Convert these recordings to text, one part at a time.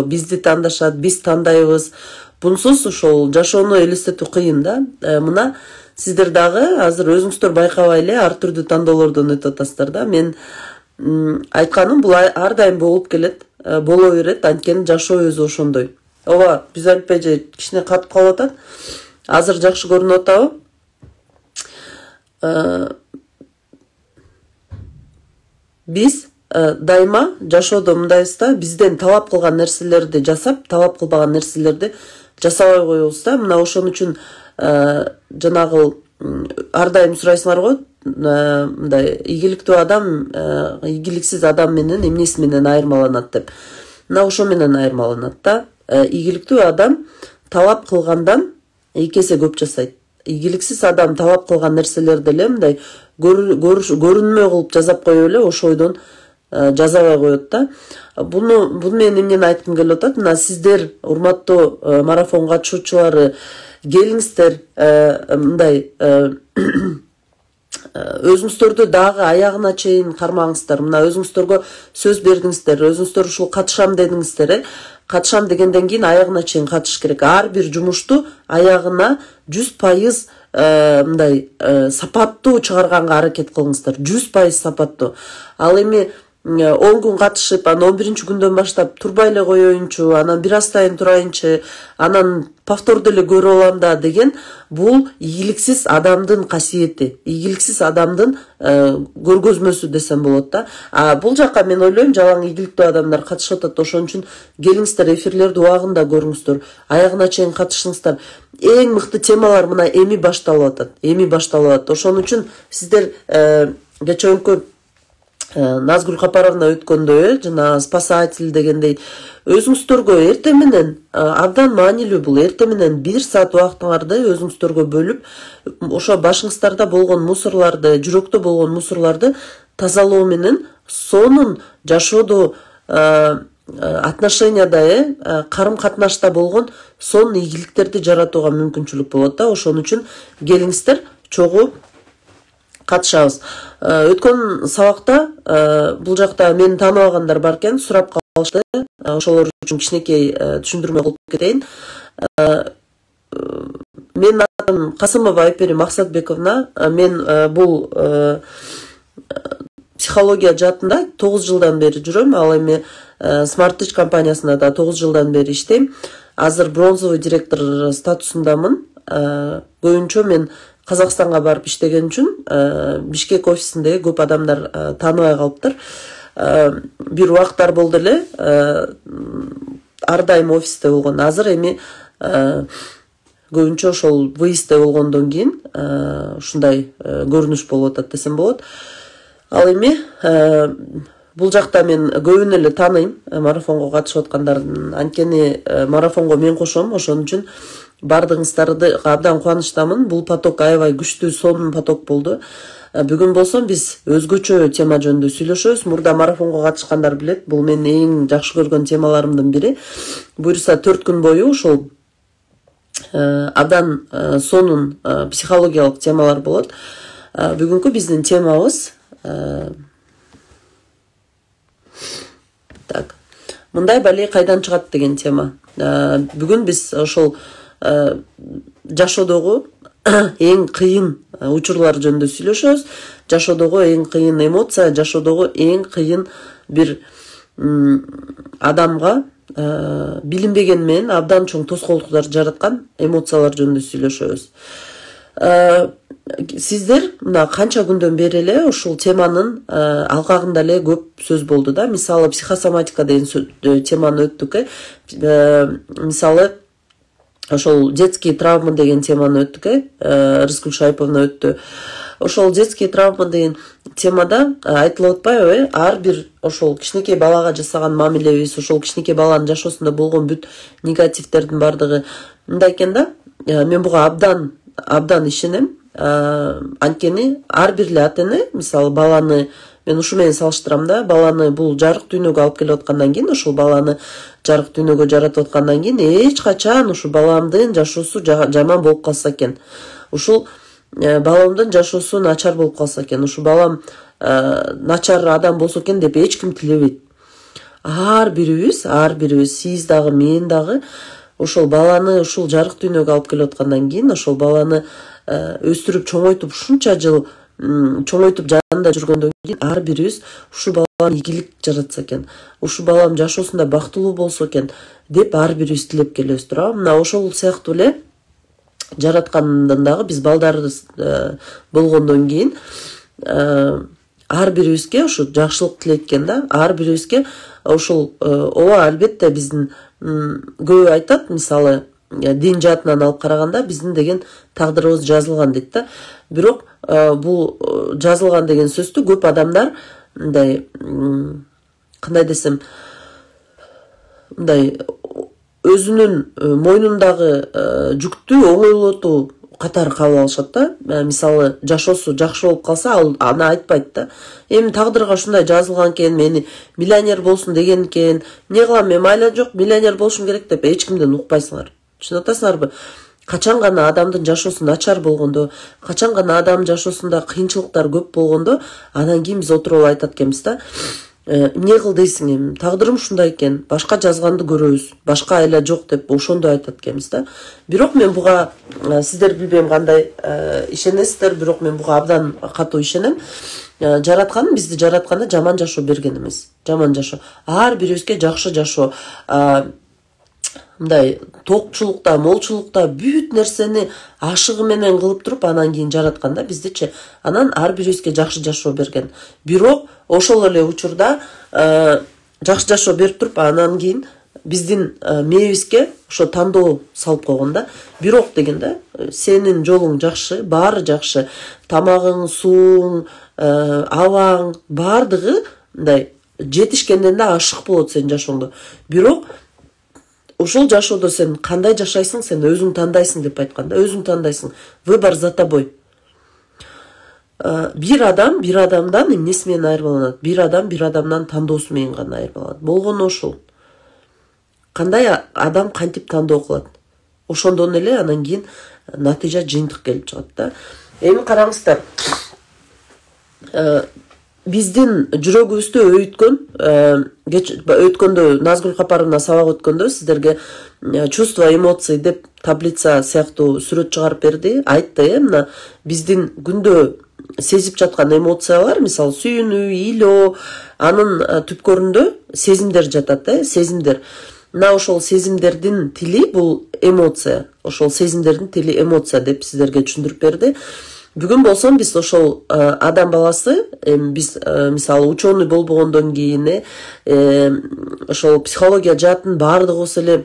бизди тандашат, биз тандайбыз. Бунсуз ошол жашоону элестетүү кыйын да. Мына сиздер дагы азыр өзүңүздөр байкабай эле ар түрдүү тандоолордон өтүп атасыздар да. Мен айтканым бул ар дайым болуп келет, боло берет, анткени жашоо өзү ошондой. Ооба, биз алпай же кичине катып калып атат. Азыр жакшы көрүнүп атабы? Биз дайыма жашоодо мындайбыз да, бизден талап кылган нерселерди жасап, талап кылбаган нерселерди жасабай коебуз да. Мына ошон үчүн жанагы ар дайым сурайсыңар го, мындай ийгиликтүү адам ийгиликсиз адам менен эмнеси менен айырмаланат деп. Мына ошо менен айырмаланат да. Ийгиликтүү адам талап кылгандан 2 эсе көп жасайт. Ийгиликсиз адам талап кылган нерселерди эле мындай көрүнмөй кылып жасап коюп эле ошо ойдон жазабай коет да. Буну мен эмнени айткым келип атат? Мына сиздер урматтуу марафон катышуучулары келиңиздер, мындай өзүңүздөрдү дагы аягына чейин кармаңыздар. Мына өзүңүздөргө сөз бердиңиздер, өзүңүздөр ушул катышам дедиңиздер, катышам дегенден кийин аягына чейин катыш керек. Ар бир жумушту аягына 100% мындай сапаттуу чыгарганга аракет кылыңыздар. 100% сапаттуу. Ал эми 10 күн катышып, анан 11-чи күндөн баштап турбай эле коеюнчу, анан бир астайын турайынчы, анан повторду эле көрүп алам да деген бул ийгиликсиз адамдын касиети, ийгиликсиз адамдын көргөзмөсү десем болот да. Бул жакка мен ойлойм жалаң ийгиликтүү адамдар катышып атат. Ошон үчүн келиңиздер, эфирлерди убагында көрүңүздөр, аягына чейин катышыңыздар. Эң мыкты темалар мына эми башталып атат. Эми башталып атат. Ошон үчүн сиздер кечээкү Назгүл Капаровна өткөндөй, жана спасатель дегендей өзүңүздөргө эртең менен абдан маанилүү бул. Эртең менен 1 саат убактыңарды өзүңүздөргө бөлүп, ошо башыңыздарда болгон мусорларды, жүрөктө болгон мусорларды тазалоо менен сонун жашоодо отношенияда, карым-катнашта болгон сонун ийгиликтерди жаратууга мүмкүнчүлүк болот да. Ошон үчүн келиңиздер, чогуу катышабыз. Өткөн сабакта бул жакта мени тааныбагандар бар экен, сурап калышты. Ошолор үчүн кичинекей түшүндүрмө кылып кетейин. Мен атым Касымова Айпери Максатбековна. Мен бул психология жаатында 9 жылдан бери жүрөм. Ал эми Smart Teach компаниясында да 9 жылдан бери иштейм. Азыр бронзовый директор статусундамын. Көбүнчө мен Казакстанга барып иштеген үчүн Бишкек офисиндеги көп адамдар тааныбай калыптыр. Бир убактар болду эле ар дайым офисте болгон. Азыр эми көбүнчө ошол выездде болгондон кийин ушундай көрүнүш болуп атат десем болот. Ал эми бул жакта мен көбүн эле тааныйм марафонго катышып аткандардын. Анткени марафонго мен кошом, ошон үчүн бардыгыңыздарды абдан кубанычтамын. Бул поток аябай күчтүү, сонун поток болду. Бүгүн болсо биз өзгөчө тема жөнүндө сүйлөшөбүз. Мурда марафонго катышкандар билет, бул менин эң жакшы көргөн темаларымдын бири. Буюрса 4 күн бою ошол абдан сонун психологиялык темалар болот. Бүгүнкү биздин темабыз так. Мындай бале кайдан чыгат деген тема. Бүгүн биз ошол жашоодогу эң кыйын учурлар жөнүндө сүйлөшөбүз. Жашоодогу эң кыйын эмоция, жашоодогу эң кыйын бир адамга билинбеген менен абдан чоң тоскоолдуктар жараткан эмоциялар жөнүндө сүйлөшөбүз. Сиздер мына канча күндөн бери эле ушул теманын алкагында эле көп сөз болду да. Мисалы психосоматика деген теманы өттүк. Мисалы ошол детские травмы деген теманы өттүк. Рыскүл Шайповна өттү. Ошол детские травмы деген темада айтылып атпайбы? Ар бир ошол кичинекей балага жасаган мамилебиз, ошол кичинекей баланын жашоосунда болгон бүт негативтердин бардыгы мындай экен да. Мен буга абдан ишенем. Анткени ар бир эле ата-эне, мисалы баланы мен ушу менен салыштырам да, баланы бул жарык дүйнөгө алып келип аткандан кийин, ошол баланы жарык дүйнөгө жаратып аткандан кийин эч качан ушу баламдын жашоосу жаман болуп калса экен. Ушул баламдын жашоосу начар болуп калса экен, ушу балам начар адам болсо экен деп эч ким тилебейт. ар бирибиз сиз дагы мен дагы ошол баланы ушул жарык дүйнөгө алып келип аткандан кийин ошол баланы өстүрүп чоңойтуп ушунча жыл чоңойтуп жанында жүргөндөн кийин ар бирибиз ушул баланы ийгилик жаратса экен, ушул балам жашоосунда бактылуу болсо экен деп ар бирибиз тилеп келебиз туурабы. Мына ошол сыяктуу эле жараткандан дагы биз балдарыбыз болгондон кийин ар бирибизге ушу жакшылык тилейт экен да. Ар бирибизге ушул ооба албетте биздин көбү айтат, мисалы дин жаатынан алып караганда биздин деген тагдырыбыз жазылган дейт да. Бирок бул жазылган деген сөздү көп адамдар мындай кандай десем мындай өзүнүн мойнундагы жүктү оңойлотуу катары кабыл алышат да. Мисалы жашоосу жакшы болуп калса ал аны айтпайт да. Эми тагдырга ушундай жазылган экен, мени миллионер болсун деген экен, эмне кылам мен, майла жок, миллионер болушум керек деп эч кимден укпайсыңар. Түшүнүп атасыңарбы? Качан гана адамдын жашоосу начар болгондо, качан гана адамдын жашоосунда кыйынчылыктар көп болгондо, анан кийин биз отуруп айтат экенбиз да. Эмне кыл дейсиң эми, тагдырым ушундай экен, башка жазганды көрөбүз, башка айла жок деп ошондо айтат экенбиз да. Бирок мен буга сиздер билбейм кандай ишенесиздер, бирок мен буга абдан катуу ишенем. Жараткан бизди жаратканда жаман жашоо берген эмес. Жаман жашоо. Ар бирибизге жакшы жашоо, мындай токчулукта, молчулукта бүт нерсени ашыгы менен кылып туруп анан кийин жаратканда биздичи. Анан ар бирибизге жакшы жашоо берген. Бирок ошол эле учурда жакшы жашоо берип туруп анан кийин биздин мээбизге ошо тандоо салып койгон да. Бирок деген да, сенин жолуң жакшы, баары жакшы, тамагың, сууң, абаң, баардыгы мындай жетишкенден да ашык болот сенин жашооңдо. Бирок ошол жашоодо сен кандай жашайсың, сен өзүң тандайсың деп айтканда, өзүң тандайсың. Выбор за тобой. Бир адам бир адамдан эмнеси менен айырмаланат? Бир адамдан тандоосу менен гана айырмаланат. Болгону ошол. Кандай адам кантип тандоо кылат? Ошондон эле анан кийин натыйжа жыйынтык келип чыгат да. Эми караңыздар. Биздин жүрөгүбүздү өйткөндө Назгүл Капаровна сабак өткөндө сиздерге чувства, эмоции деп таблица сыяктуу сүрөт чыгарып берди, айтты. Мына биздин күндө сезип жаткан эмоциялар, мисалы сүйүнүү, ыйлоо, анын түпкөрүндө сезимдер жатат, сезимдер. Мына ошол сезимдердин тили бул эмоция. Ошол сезимдердин тили эмоция деп сиздерге түшүндүрүп берди. Бүгүн болсом биз ошол адам баласы, биз мисалы ученый болбогондон кийин ошол психология жаатын баардыгыбыз эле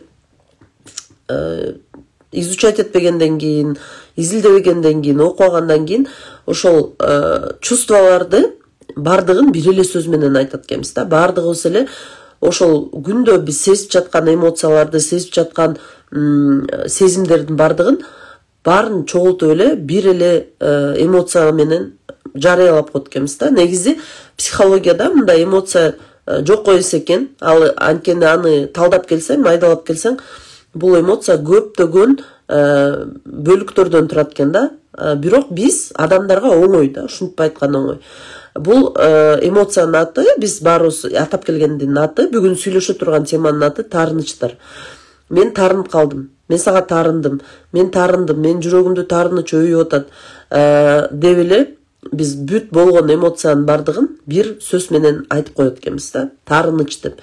изучать этпегенден кийин, изилдебегенден кийин, окугандан кийин ошол чувстволарды баардыгын бир эле сөз менен айтат экенбиз да. Баардыгыбыз эле ошол күндө биз сезип жаткан эмоцияларды, сезип жаткан сезимдердин баарын чогултуп эле бир эле эмоция менен жарыялап коет экенбиз да. Негизи психологияда мындай эмоция жок эсе экен. Ал анткени аны талдап келсең, майдалап келсең, бул эмоция көптөгөн бөлүктөрдөн турат экен да. Бирок биз адамдарга оңой да, ушинтип айткан оңой. Бул эмоциянын аты, биз баарыбыз атап келгендин аты, бүгүн сүйлөшө турган теманын аты таарынычтар. Мен таарынып калдым. Мен сага таарындым. Мен таарындым. Мен жүрөгүмдү таарыныч өйүп атат. Деп эле биз бүт болгон эмоциянын бардыгын бир сөз менен айтып коет экенбиз да. Таарыныч деп.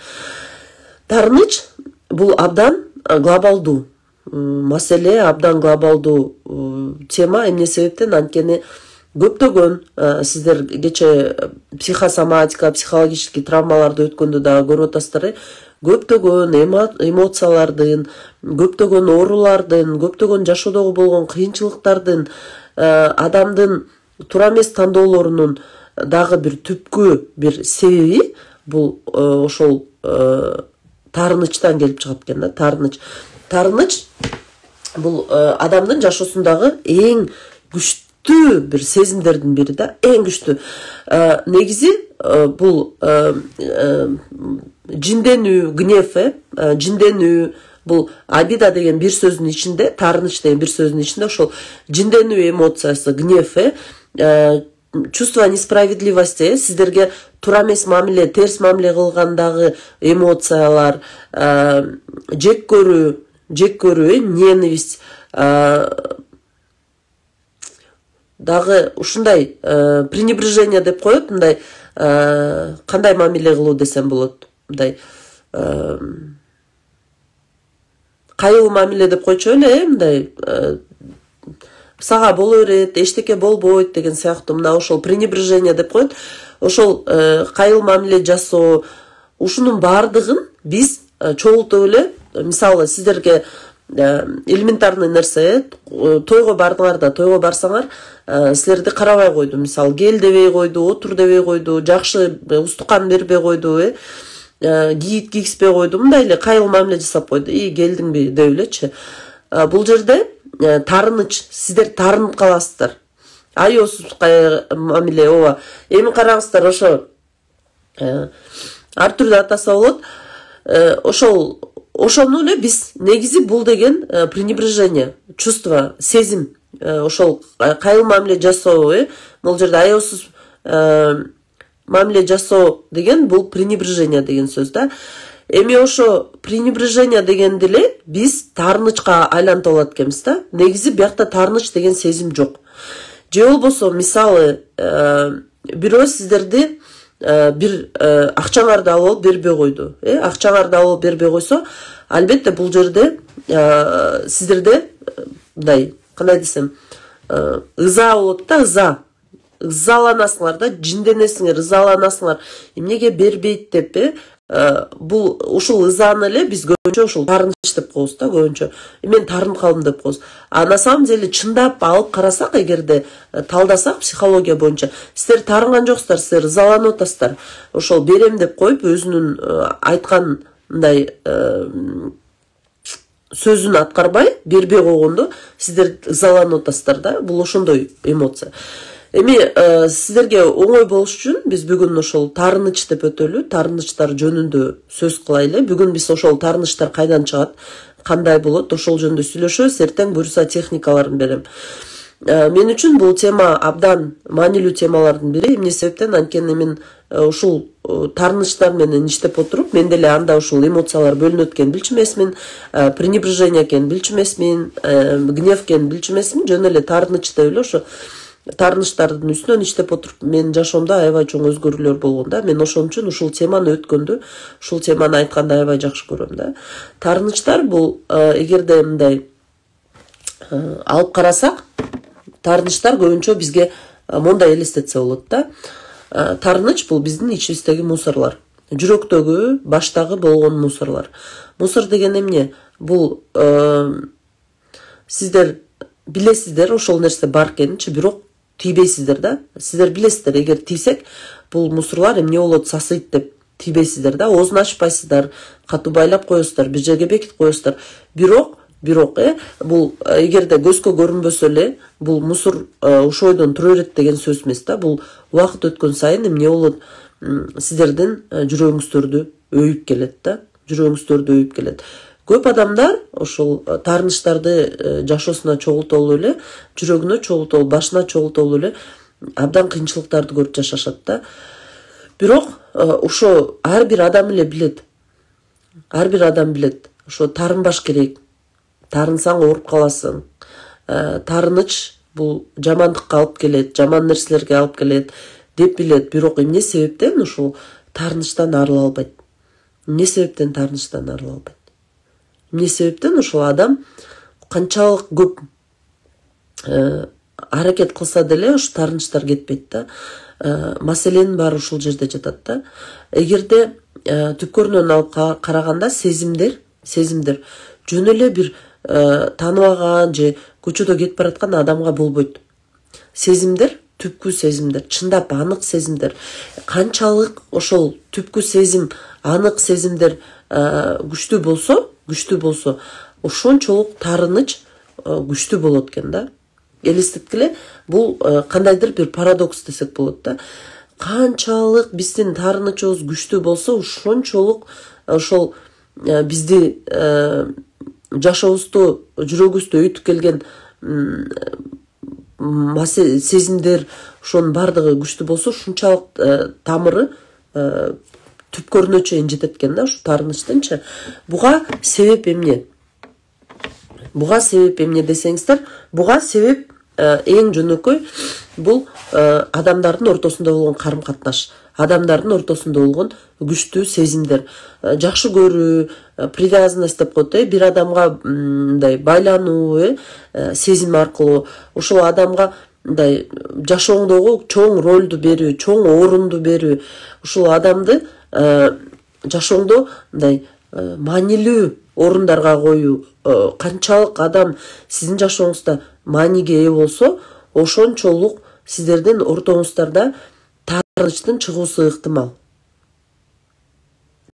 Таарыныч бул абдан глобалдуу маселе, абдан глобалдуу тема. Эмне себептен? Анткени көптөгөн сиздер кече психосоматика, психологический травмаларды өткөндө дагы көрүп атасыздар. Көптөгөн эмоциялардын, көптөгөн оорулардын, көптөгөн жашоодогу болгон кыйынчылыктардын, адамдын туура эмес тандоолорунун дагы бир түпкү бир себеби бул ошол таарынычтан келип чыгат экен да. Таарыныч бул адамдын жашоосундагы эң күчтүү бир сезимдердин бири да, эң күчтүү. Негизи бул жинденүү, гнев, жинденүү, бул обида деген бир сөздүн ичинде, таарыныч деген бир сөздүн ичинде ошол жинденүү эмоциясы, гнев, чувство несправедливости, сиздерге туура эмес мамиле, терс мамиле кылгандагы эмоциялар, жек көрүү, ненависть, дагы ушундай пренебрежение деп коет, мындай кандай мамиле кылуу десем болот, мындай кайыл мамиле деп койчу эле, мындай сага боло берет, эчтеке болбойт деген сыяктуу, мына ошол пренебрежение деп коет. Ошол кайыл мамиле жасоо, ушунун баардыгын биз чогултуп эле, мисалы сиздерге элементарный нерсе, тойго бардыңар да, тойго барсаңар, силерди карабай койду, мисалы кел дебей койду, отур дебей койду, жакшы устукан бербей койду, кийит кийгизбей койду, мындай эле кайыл мамиле жасап койду, келдиңби деп элечи. Бул жерде тарыныч, сиздер тарынып каласыздар. Аёсуз мамиле, ооба. Эми караңыздар, ошо ар түрдүү атаса болот. Ошону эле биз негизи бул деген пренебрежение, чувство, сезим, ошол кайыл мамиле жасоо, бул жерде аёсуз мамиле жасоо деген бул пренебрежение деген сөз да. Эми ошо пренебрежение дегенди эле биз тарынычка айлантып алат экенбиз да. Негизи биякта тарыныч деген сезим жок. Же болбосо, мисалы, бирөө сиздерди бир акчаңарды алып бербей койду. Акчаңарды алып бербей койсо, албетте бул жерде сиздерде мындай, кандай десем, ыза болот да, ыза. Ызаланасыңар да, жинденесиңер, ызаланасыңар. Эмнеге бербейт деп, бул ушул ызаны эле биз көбүнчө ушул тарыныч деп коебуз да, көбүнчө. Мен тарынып калдым деп коебуз. На самом деле чындап алып карасак, эгерде талдасак психология боюнча, сиздер тарынган жоксуздар, сиздер ызаланып атасыздар. Ошол берем деп коюп, өзүнүн айткан мындай сөзүн аткарбай, бербей койгондо сиздер ызаланып атасыздар да. Бул ошондой эмоция. Эми сиздерге оңой болуш үчүн биз бүгүн ошол тарыныч деп өтөлү, тарынычтар жөнүндө сөз кылайлы. Бүгүн биз ошол тарынычтар кайдан чыгат, кандай болот, ошол жөнүндө сүйлөшөбүз. Эртең буюрса техникаларын берем. Мен үчүн бул тема абдан маанилүү темалардын бири. Эмне себептен? Анткени мен ушул тарынычтар менен иштеп отуруп, менде эле анда ушул эмоциялар бөлүнөт экенин билчү эмесмин, пренебрежение экенин билчү эмесмин, гнев экенин билчү эмесмин, жөн эле тарыныч деп эле ошо тарыныштардын үстүнөн иштеп отуруп, менин жашоомдо аябай чоң өзгөрүүлөр болгон да. Мен ошон үчүн ушул теманы өткөндө, ушул теманы айтканды аябай жакшы көрөм да. Тарынычтар бул, эгерде мындай алып карасак, тарынычтар көбүнчө бизге мондай элестетсе болот да. Тарыныч бул биздин ичибиздеги мусорлор. Жүрөктөгү, баштагы болгон мусорлор. Мусор деген эмне? Бул сиздер билесиздер, ошол нерсе бар экенинчи, бирок тийбейсиздер да. Сиздер билесиздер, эгер тийсек, бул мусорлор эмне болот, сасыйт деп тийбейсиздер да. Оозун ачпайсыздар, катуу байлап коесуздар, бир жерге бекитип коесуздар. Бирок бул эгерде көзгө көрүнбөсө эле, бул мусор ошойдон тура берет деген сөз эмес да. Бул убакыт өткөн сайын эмне болот, сиздердин жүрөгүңүздөрдү өйүп келет да. Жүрөгүңүздөрдү өйүп келет. Көп адамдар ошол тарыныштарды жашоосуна чогултуп алып эле, жүрөгүнө чогултуп алып, башына чогултуп алып эле абдан кыйынчылыктарды көрүп жашашат да. Бирок ошо ар бир адам эле билет. Ар бир адам билет. Ошо тарынбаш керек. Тарынсаң ооруп каласың. Тарыныч бул жамандыкка алып келет, жаман нерселерге алып келет деп билет. Бирок эмне себептен ушул тарынычтан арыла албайт? Эмне себептен тарынычтан арыла албайт? Эмне себептен ошол адам канчалык көп аракет кылса деле ошо тарынычтар кетпейт да. Маселенин баары ушул жерде жатат да. Эгерде түпкөрүнөн алып караганда сезимдер жөн эле бир тааныбаган же көчөдө кетип бараткан адамга болбойт. Сезимдер, түпкү сезимдер, чындап анык сезимдер. Канчалык ошол түпкү сезим, анык сезимдер күчтүү болсо, ошончолук тарыныч күчтүү болот экен да. Элестеткиле, бул кандайдыр бир парадокс десек болот да. Канчалык биздин тарынычыбыз күчтүү болсо, ошончолук ошол бизди жашообузду, жүрөгүбүздү өйтүп келген сезимдер ошонун бардыгы күчтүү болсо ушунчалык тамыры түпкөрүнө чейин жетет экен да, ушу таарынычтынчы. Буга себеп эмне? Буга себеп эмне десеңиздер, буга себеп эң жөнөкөй бул адамдардын ортосунда болгон карым-катнаш, адамдардын ортосунда болгон күчтүү сезимдер, жакшы көрүү, привязанность деп коет, бир адамга мындай байлануу, сезим аркылуу ошол адамга мындай жашооңдогу чоң ролду берүү, чоң орунду берүү, ушул адамды жашооңдо мындай маанилүү орундарга коюу, канчалык адам сиздин жашооңузда мааниге ээ болсо, ошончолук сиздердин ортоңуздарда таарынычтын чыгуусу ыктымал.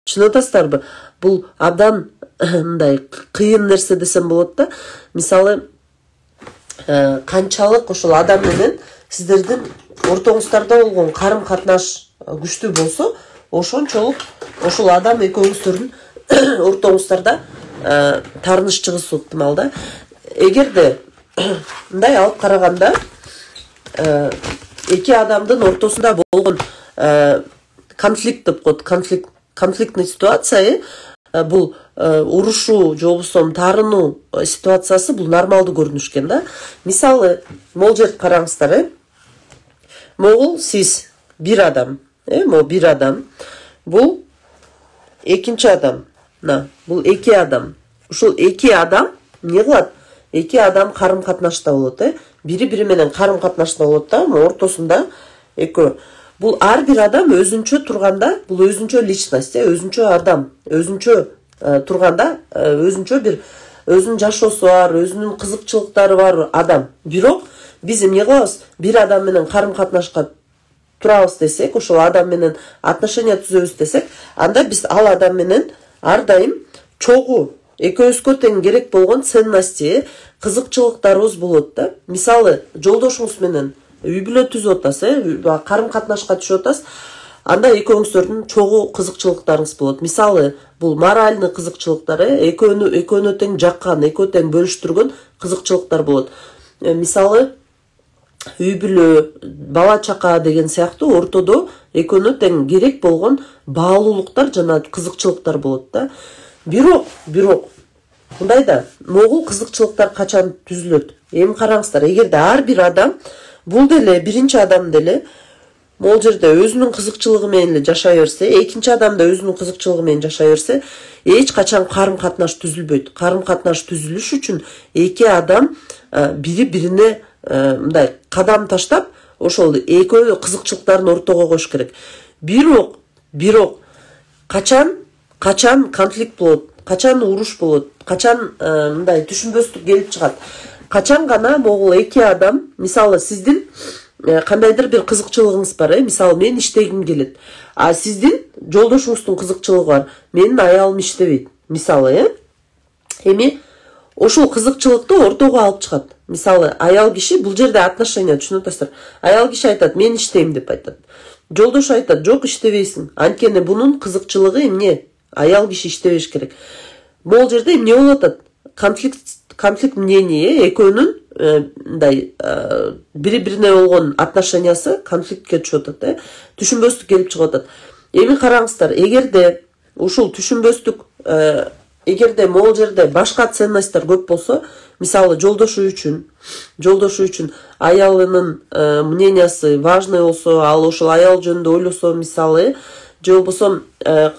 Түшүнүп атасыздарбы? Бул абдан мындай кыйын нерсе десем болот да. Мисалы, канчалык ошол адам менен сиздердин ортоңуздарда болгон карым-катнаш күчтүү болсо, ошончолук ошол адам экөөңүздөрдүн ортоңуздарда таарыныч чыгуусу ыктымал да. Эгерде мындай алып караганда эки адамдын ортосунда болгон конфликт деп коет, конфликтный ситуация, бул урушуу же болбосо таарынуу ситуациясы бул нормалдуу көрүнүш экен да. Мисалы, могул жерди караңыздар, могул сиз бир адам, могул бир адам, бул экинчи адам, бул эки адам. Ушул эки адам эмне кылат? Эки адам карым-катнашта болот, бири-бири менен карым-катнашта болот да, ортосунда экөө. Бул ар бир адам өзүнчө турганда, бул өзүнчө личность, өзүнчө адам, өзүнчө турганда, өзүнчө бир өзүнүн жашоосу бар, өзүнүн кызыкчылыктары бар адам. Бирок биз эмне кылабыз? Бир адам менен карым-катнашка турабыз десек, ошол адам менен отношения түзөбүз десек, анда биз ал адам менен ар дайым чогуу, экөөбүзгө тең керек болгон ценности, кызыкчылыктарыбыз болот да. Мисалы, жолдошуңуз менен үй бүлө түзүп атасыз, карым-катнашка түшүп атасыз, анда экөөңүздөрдүн чогуу кызыкчылыктарыңыз болот. Мисалы, бул моральный кызыкчылыктар, экөөнү тең жаккан, экөө тең бөлүштүргөн кызыкчылыктар болот. Мисалы, үй бүлө, бала чака деген сыяктуу ортодо экөөнү тең керек болгон баалуулуктар жана кызыкчылыктар болот да. Бирок мындай да, могул кызыкчылыктар качан түзүлөт? Эми караңыздар, эгерде ар бир адам, бул деле биринчи адам деле могул жерде өзүнүн кызыкчылыгы менен эле жашай берсе, экинчи адам да өзүнүн кызыкчылыгы менен жашай берсе, эч качан карым-катнаш түзүлбөйт. Карым-катнаш түзүлүш үчүн эки адам бири-бирине мындай кадам таштап, ошол экөө кызыкчылыктарын ортого коюш керек. Бирок качан конфликт болот, качан уруш болот, качан мындай түшүнбөстүк келип чыгат. Качан гана могул эки адам, мисалы, сиздин кандайдыр бир кызыкчылыгыңыз бар, мисалы, мен иштегим келет, а сиздин жолдошуңуздун кызыкчылыгы бар, менин аялым иштебейт, мисалы, эми ошол кызыкчылыкты ортого алып чыгат. Мисалы, аял киши, бул жерде отношения, түшүнүп атасыздар. Аял киши айтат, мен иштейм деп айтат. Жолдош айтат, жок, иштебейсиң. Анткени бунун кызыкчылыгы эмне? Аял киши иштебеш керек. Могул жерде эмне болуп атат? Конфликт мнение, экөөнүн мындай бири-бирине болгон отношениясы конфликтке түшүп атат, түшүнбөстүк келип чыгып атат. Эми караңыздар, эгерде ушул түшүнбөстүк, эгерде могул жерде башка ценностьтер көп болсо, мисалы, жолдошу үчүн аялынын мнениясы важный болсо, ал ошол аял жөнүндө ойлосо, мисалы, же болбосо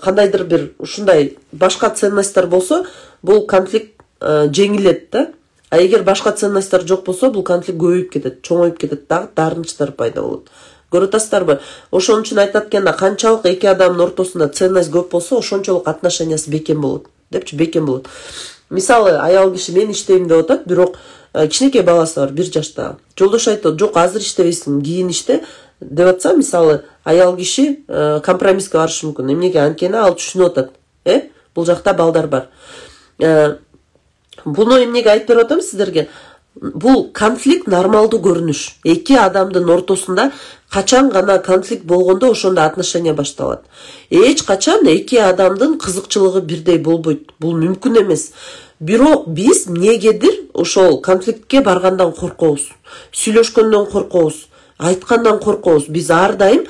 кандайдыр бир ушундай башка ценностьтер болсо, бул конфликт жеңилет да. А эгер башка ценностьтер жок болсо, бул конфликт көбөйүп кетет, чоңоюп кетет, дагы таарынычтар пайда болот. Көрүп атасыздарбы? Ошон үчүн айтат экенда, канчалык эки адамдын ортосунда ценность көп болсо, ошончолук отношениясы бекем болот. Депчи, бекем болот. Мисалы, аял киши мен иштейм деп атат, бирок кичинекей баласы бар, 1 жашта. Жолдош айтат, жок, азыр иштебейсиң, кийин иште деп атса, мисалы, аял киши компромисске барышы мүмкүн. Эмнеге? Анткени ал түшүнүп атат. Бул жакта балдар бар. Буну эмнеге айтып берип атам сиздерге? Бул конфликт нормалдуу көрүнүш. Эки адамдын ортосунда качан гана конфликт болгондо ошондо отношения башталат. Эч качан эки адамдын кызыкчылыгы бирдей болбойт. Бул мүмкүн эмес. Бирок биз эмнегедир ошол конфликтке баргандан коркобуз, сүйлөшкөндөн коркобуз, айткандан коркобуз. Биз ар дайым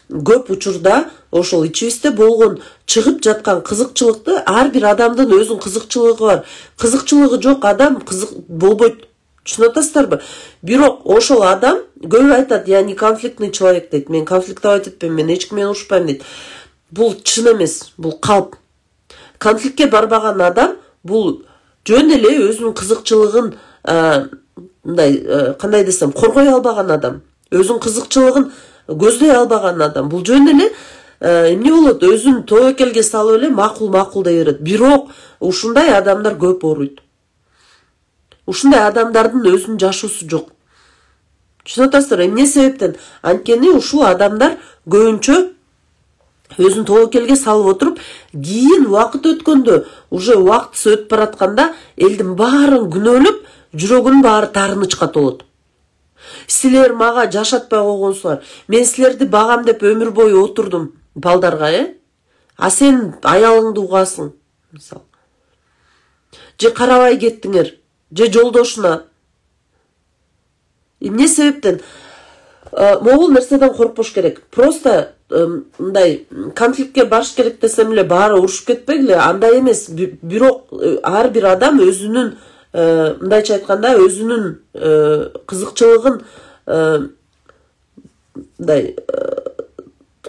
көп учурда ошол ичибизде болгон чыгып жаткан кызыкчылыкты, ар бир адамдын өзүнүн кызыкчылыгы бар. Кызыкчылыгы жок адам кызык болбойт. Түшүнүп атасыздарбы? Бирок ошол адам көп айтат, я не конфликтный человек дейт. Мен конфликтовать этпейм, мен эч ким менен урушпайм дейт. Бул чын эмес, бул калп. Конфликтке барбаган адам бул жөн эле өзүнүн кызыкчылыгын кандай десем, коргой албаган адам. Өзүнүн кызыкчылыгын көздөй албаган адам. Бул жөн эле эмне болот? Өзүн тобокелге салып эле макул дей берет. Бирок ушундай адамдар көп ооруйт. Ушундай адамдардын өзүнүн жашоосу жок. Түшүнүп атасыздар, эмне себептен? Анткени ушул адамдар көбүнчө өзүн тобокелге салып отуруп, кийин убакыт өткөндө, уже убактысы өтүп баратканда элдин баарын күнөөлөп, жүрөгүнүн баары таарынычка толот. Силер мага жашатпай койгонсуңар. Мен силерди багам деп өмүр бою отурдум балдарга, А сен аялыңды угасың, мисалы. Же карабай кеттиңер, же жолдошуна. Эмне себептен? Могул нерседен коркпош керек. Просто мындай конфликтке барыш керек десем эле баары урушуп кетпегиле, андай эмес. Бирок ар бир адам өзүнүн мындайча айтканда өзүнүн кызыкчылыгын мындай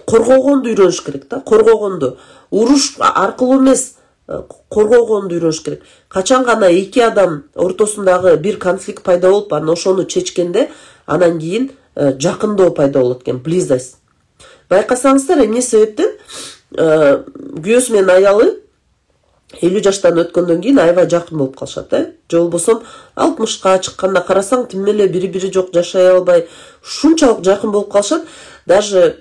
коргогонду үйрөнүш керек да, коргогонду. Уруш аркылуу эмес, коргогонду үйрөнүш керек. Качан гана эки адам ортосундагы бир конфликт пайда болуп, анан ошону чечкенде, анан кийин жакындоо пайда болот экен, близость. Байкасаңыздар, эмне себептен күйөөсү менен аялы 50 жаштан өткөндөн кийин аябай жакын болуп калышат, же болбосо 60ка чыкканда карасаң тим эле бири жок, жашай албай ушунчалык жакын болуп калышат. Даже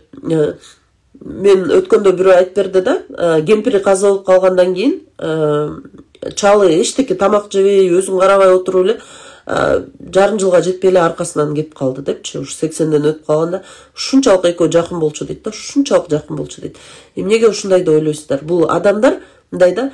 мен өткөндө бирөө айтып берди да, кемпири каза болуп калгандан кийин чалы эчтеке тамак жебей, өзүн карабай отуруп эле жарым жылга жетпей эле аркасынан кетип калды депчи. Ушу 80ден өтүп калганда ушунчалык экөө жакын болчу дейт да, ушунчалык жакын болчу дейт. Эмнеге ушундай деп ойлойсуздар? Бул адамдар мындай да,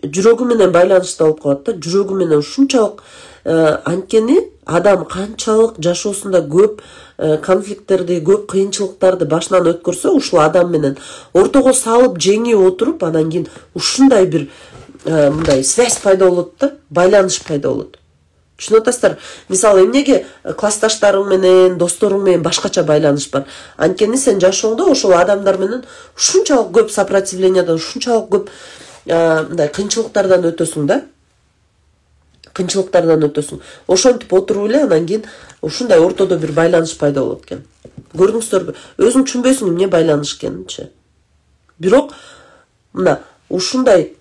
жүрөгү менен байланышта болуп калат да, жүрөгү менен ушунчалык. Анткени адам канчалык жашоосунда көп конфликттерди, көп кыйынчылыктарды башынан өткөрсө, ушул адам менен ортого салып жеңип отуруп, анан кийин ушундай бир мындай связь пайда болот да, байланыш пайда болот. Түшүнүп атасыздар? Мисалы, эмнеге классташтарың менен, досторуң менен башкача байланыш бар? Анткени сен жашооңдо ошол адамдар менен ушунчалык көп сопротивлениядан, ушунчалык көп мындай кыйынчылыктардан өтөсүң да. Кыйынчылыктардан өтөсүң. Ошентип отуруп эле анан кийин ушундай ортодо бир байланыш пайда болот экен. Көрдүңүздөрбү? Өзүң түшүнбөйсүң эмне байланыш экенинчи. Бирок мына ушундай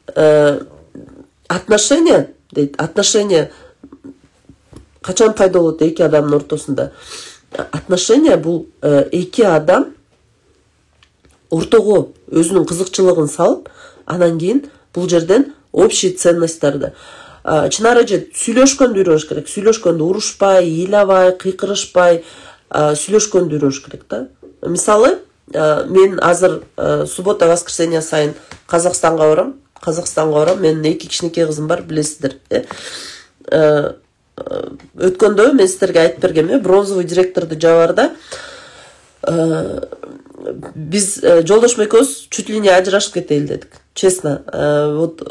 отношения дейт, отношения качан пайда болот эки адамдын ортосунда? Отношения бул эки адам ортого өзүнүн кызыкчылыгын салып, анан кийин бул жерден общий ценностьтарды, чынары же сүйлөшкөндү үйрөнүш керек. Сүйлөшкөндү урушпай, ыйлабай, кыйкырышпай сүйлөшкөндү үйрөнүш керек да. Мисалы, мен азыр суббота, воскресенье сайын Казакстанга барам. Менин эки кичинекей кызым бар, билесиздер. Өткөндө мен сиздерге айтып бергем, бронзовый директорду жабарда биз жолдошум экөөбүз чуть ли не ажырашып кетели дедик. Честно. Вот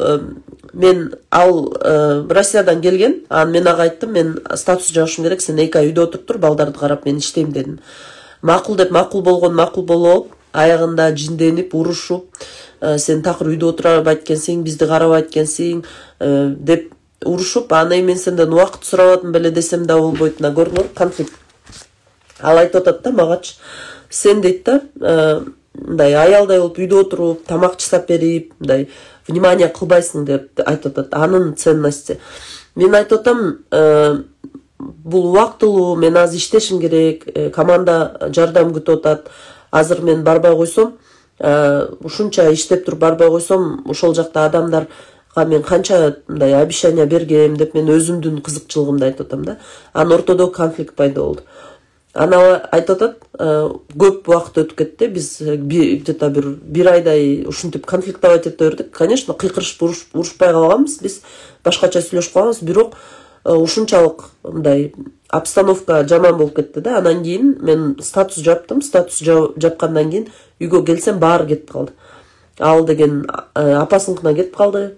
мен Россиядан келген, анан мен ага айттым, мен статус жабышым керек, сен 2 ай үйдө отуруп тур, балдарды карап мен иштейм дедим. Макул деп макул болуп, аягында жинденип, урушуп, сен такыр үйдө отура албайт экенсиң, бизди карабайт экенсиң деп урушуп, анан мен сенден убакыт сурабадым беле десем да болбойт. Мына көрдүңөр, конфликт. Ал айтып атат да магачы, сен дейт да, мындай аялдай болуп үйдө отуруп, тамак жасап берип, мындай внимание кылбайсың деп айтып атат. Анын ценности. Мен айтып атам, бул убактылуу, мен азыр иштешим керек, команда жардам күтүп атат. Азыр мен барбай койсом, ушунча иштеп туруп барбай койсом, ошол жакта адамдарга мен канча мындай обещание бергем деп мен өзүмдүн кызыкчылыгымды айтып атам да. Анын ортодо конфликт пайда болду. Ана айтып атат, көп убакыт өтүп кетти, биз где-то бир айдай ушинтип конфликтовать ете бердик. Конечно, кыйкырышып урушпай калганбыз, биз башкача сүйлөшүп калганбыз, бирок ушунчалык мындай обстановка жаман болуп кетти да. Анан кийин мен статус жаптым. Статус жапкандан кийин үйгө келсем баары кетип калды. Ал деген апасыныкына кетип калды.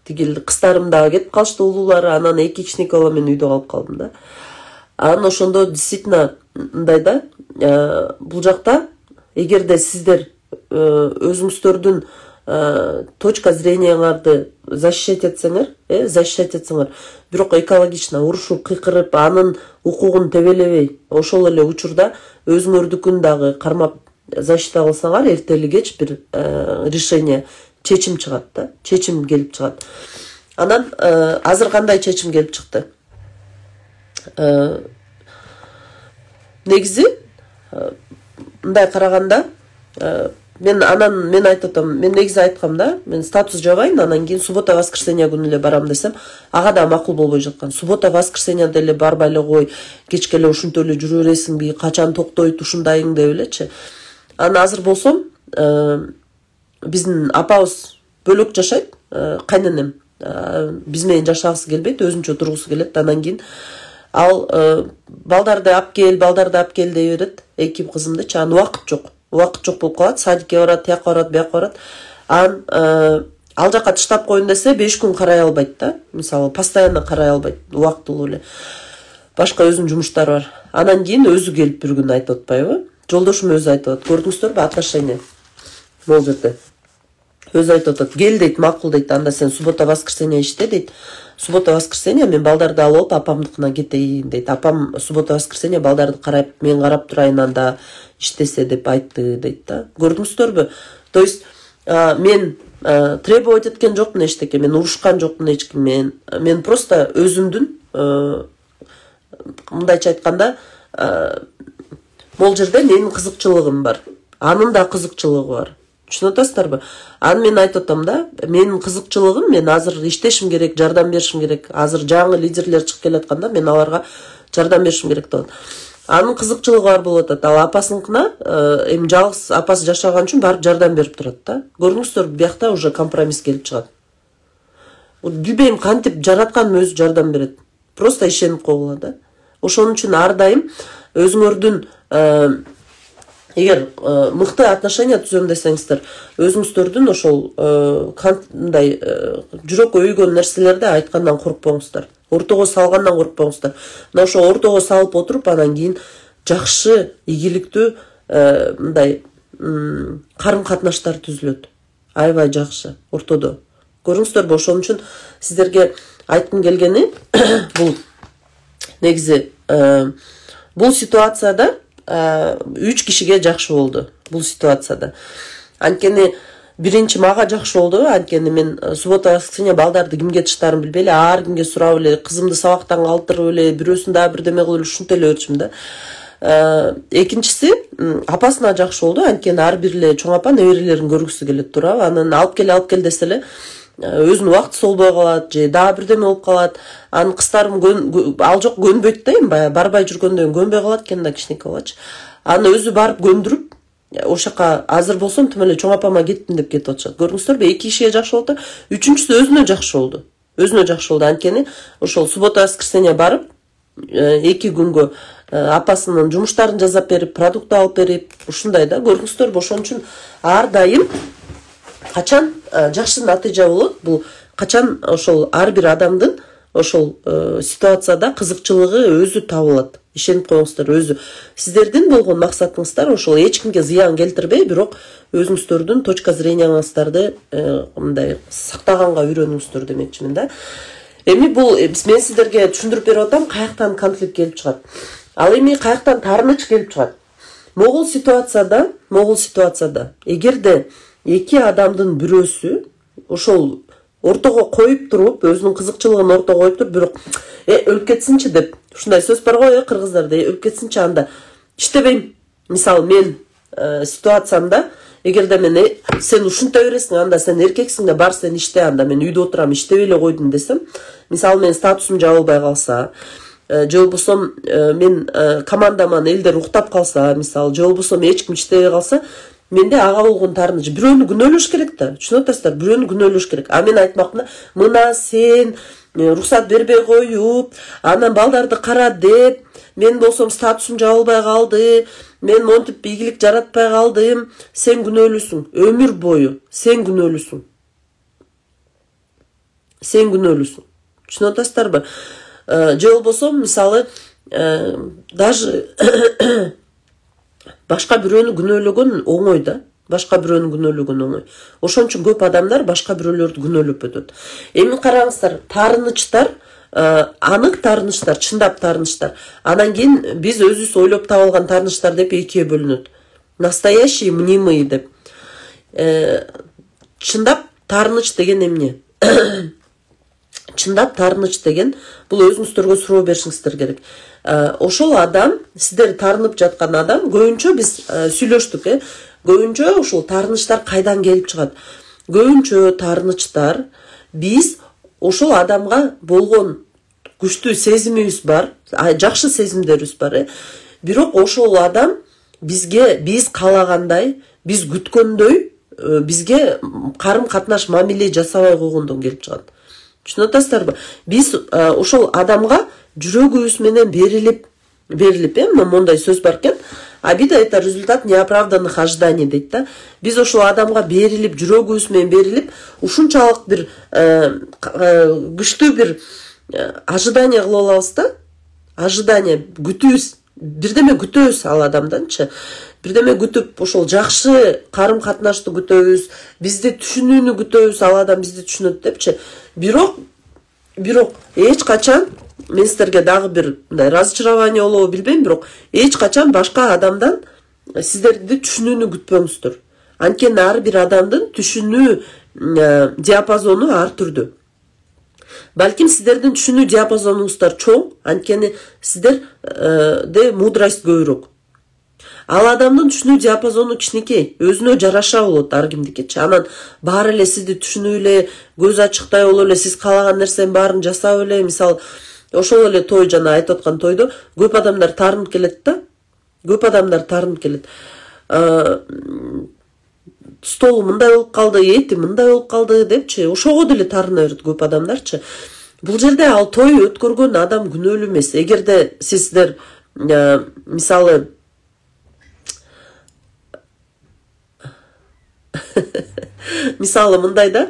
Тигил кыздарым дагы кетип калышты, улуулары. Анан 2 кичинекей бала мен үйдө калып калдым да. Анан ошондо действительно мындай да, бул жакта эгерде сиздер өзүңүздөрдүн точка зренияңарды защищать этсеңер, бирок экологично урушуп кыйкырып, анын укугун тебелебей, ошол эле учурда өзүңөрдүкүн дагы кармап защита кылсаңар, эртели кеч бир решение, чечим чыгат да, чечим келип чыгат. Анан азыр кандай чечим келип чыкты? Негизи мындай караганда, мен айтып атам, мен негизи айткам да, мен статус жабайын, анан кийин суббота воскресенье күнү эле барам десем, ага да макул болбой жаткан. Суббота воскресенье деле барбай эле кой, кечке эле ушинтип эле жүрө бересиңби, качан токтойт ушундайың деп элечи. Анан азыр болсом, биздин апабыз бөлөк жашайт, кайненем биз менен жашагысы келбейт, өзүнчө тургусу келет. Анан кийин ал балдарды алып кел дей берет, 2 кызымдычы. Анан убакыт жок болуп калат, садикке барат, тияка барат, бияка барат. Ал жака таштап коюн десе 5 күн карай албайт да. Мисалы, постоянно карай албайт, убактылуу эле. Башка өзүнүн жумуштары бар. Анан кийин өзү келип бир күн айтып атпайбы? Жолдошум өзү айтып атат. Көрдүңүздөрбү отношение? Могул жерде. Өзү айтып атат. Кел дейт, макул дейт. Анда сен суббота воскресенье иште дейт. Суббота воскресенье мен балдарды алып апамдыкына кетейин дейт. Апам суббота воскресенье балдарды карап, мен карап турайын, анда иштесе деп айтты дейт да. Көрдүңүздөрбү? То есть мен требовать эткен жокмун эчтеке, мен урушкан жокмун эчким, мен просто өзүмдүн мындайча айтканда могул жерде менин кызыкчылыгым бар. Анын да кызыкчылыгы бар. Түшүнүп атасыздарбы? Анан мен айтып атам да, менин кызыкчылыгым, мен азыр иштешим керек, жардам беришим керек. Азыр жаңы лидерлер чыгып келатканда мен аларга жардам беришим керек деп атат. Анын кызыкчылыгы бар болуп атат. Ал апасыныкына эми жалгыз апасы жашаган үчүн барып жардам берип турат да. Көрдүңүздөрбү, биякта уже компромисс келип чыгат. Билбейм кантип жараткан өзү жардам берет. Просто ишенип койгула да. Ошон үчүн ар дайым өзүңөрдүн эгер мыкты отношения түзөм десеңиздер, өзүңүздөрдүн ошол кандай жүрөккө үйгөн нерселерди айткандан коркпоңуздар. Ортого салгандан коркпоңуздар. Мына ошо ортого салып отуруп, анан кийин жакшы, ийгиликтүү мындай карым-катнаштар түзүлөт. Аябай жакшы ортодо. Көрүңүздөрбү? Ошон үчүн сиздерге айткым келгени бул негизи бул ситуацияда 3 кишиге жакшы болду. Бул ситуацияда. Анткени биринчи мага жакшы болду. Анткени мен суббота воскресенье балдарды кимге тыштарын билбей эле, ар кимге сурап эле, кызымды сабактан калтырып эле, бирөөсүн дагы бирдеме кылып эле ушинтип эле өтчүм да. Экинчиси апасына жакшы болду. Анткени ар бир эле чоң апа неберелерин көргүсү келет, туурабы? Анан алып кел десе эле өзүнүн убактысы болбой калат, же дагы бирдеме болуп калат. Анын кыздарым ал жок көнбөйт да, эми барбай жүргөндөн көнбөй калат экен да, кичинекей балачы. Аны өзү барып көндүрүп, ошака азыр болсом тим эле чоң апама кеттим деп кетип атышат. Көрдүңүздөрбү? 2 кишиге жакшы болду. Үчүнчүсү өзүнө жакшы болду. Өзүнө жакшы болду. Анткени ошол суббота воскресенье барып, 2 күнгө апасынын жумуштарын жасап берип, продукт алып берип, ушундай да. Көрдүңүздөрбү? Ошон үчүн ар дайым качан жакшы натыйжа болот, бул качан ошол ар бир адамдын ошол ситуацияда кызыкчылыгы өзү табылат. Ишенип коюңуздар, өзү. Сиздердин болгон максатыңыздар ошол эч кимге зыян келтирбей, бирок өзүңүздөрдүн точка зренияңыздарды мындай сактаганга үйрөнүңүздөр демекчимин да. Эми бул мен сиздерге түшүндүрүп берип атам, каяктан конфликт келип чыгат. Ал эми каяктан таарыныч келип чыгат. Могул ситуацияда эгерде 2 адамдын бирөөсү ошол ортого коюп туруп, өзүнүн кызыкчылыгын ортого коюп туруп, бирок өлүп кетсинчи деп, ушундай сөз бар го, кыргыздарда, өлүп кетсинчи, анда иштебейм. Мисалы, мен ситуациямда, эгерде мен сен ушунта бересиң, анда сен эркексиң да бар сен иште, анда мен үйдө отурам, иштебей эле койдум десем, мисалы мен статусум жабылбай калса, же болбосо мен командаман элдер уктап калса, мисалы, же болбосо эч ким иштебей калса, менде ага болгон таарыныч. Бирөөнү күнөөлөш керек да. Түшүнүп атасыздар? Бирөөнү күнөөлөш керек. А мен айтмакмын, мына сен рухсат бербей коюп, анан балдарды кара деп, мен болсом статусум жабылбай калды, мен монтип ийгилик жаратпай калдым. Сен күнөөлүүсүң. Өмүр бою сен күнөөлүүсүң. Сен күнөөлүүсүң. Түшүнүп атасыздарбы? Же болбосо мисалы даже башка бирөөнү күнөөлөгөн оңой да. Башка бирөөнү күнөөлөгөн оңой. Ошон үчүн көп адамдар башка бирөөлөрдү күнөөлөп өтөт. Эми караңыздар, таарынычтар, анык таарынычтар, чындап таарынычтар. Анан кийин биз өзүбүз ойлоп таап алган таарынычтар деп экиге бөлүнөт. Настоящий, мнимый деп. Чындап таарыныч деген эмне? Чындап таарыныч деген бул өзүңүздөргө суроо беришиңиздер керек. Ошол адам, сиздер таарынып жаткан адам, көбүнчө биз сүйлөштүк, көбүнчө ушул таарынычтар кайдан келип чыгат? Көбүнчө таарынычтар биз ошол адамга болгон күчтүү сезимибиз бар, жакшы сезимдерибиз бар, бирок ошол адам бизге биз каалагандай, биз күткөндөй бизге карым катнаш мамиле жасабай койгондон келип чыгат. Түшүнүп атасыздарбы? Биз ошол адамга жүрөгүбүз менен берилип, мондай сөз бар экен. Обида это результат неоправданных ожиданий дейт да. Биз ошол адамга берилип, жүрөгүбүз менен берилип, ушунчалык бир күчтүү бир ожидание кылып алабыз да. Ожидание, күтүүбүз, бирдеме күтөбүз ал адамданчы. Бирдеме күтүп, ошол жакшы карым катнашты күтөбүз, бизди түшүнүүнү күтөбүз, ал адам бизди түшүнөт депчи. Бирок эч качан мен сиздерге дагы бир разочарование болобу билбейм, бирок эч качан башка адамдан сиздерди түшүнүүнү күтпөңүздөр. Анткени ар бир адамдын түшүнүү диапазону ар түрдүү. Балким сиздердин түшүнүү диапазонуңуздар чоң, анткени сиздерде мудрость көбүрөөк. Ал адамдын түшүнүү диапазону кичинекей, өзүнө жараша болот ар кимдикичи. Анан баары эле сизди түшүнүп эле, көз ачыктай болуп эле, сиз каалаган нерсенин баарын жасап эле, мисалы, ошол эле той жана айтып аткан тойдо көп адамдар таарынып келет да. Көп адамдар таарынып келет. Столу мындай болуп калды, эти мындай болуп калды депчи, ошого деле таарына берет көп адамдарчы. Бул жерде ал той өткөргөн адам күнөөлүү эмес. Эгерде сиздер мисалы мисалы мындай да,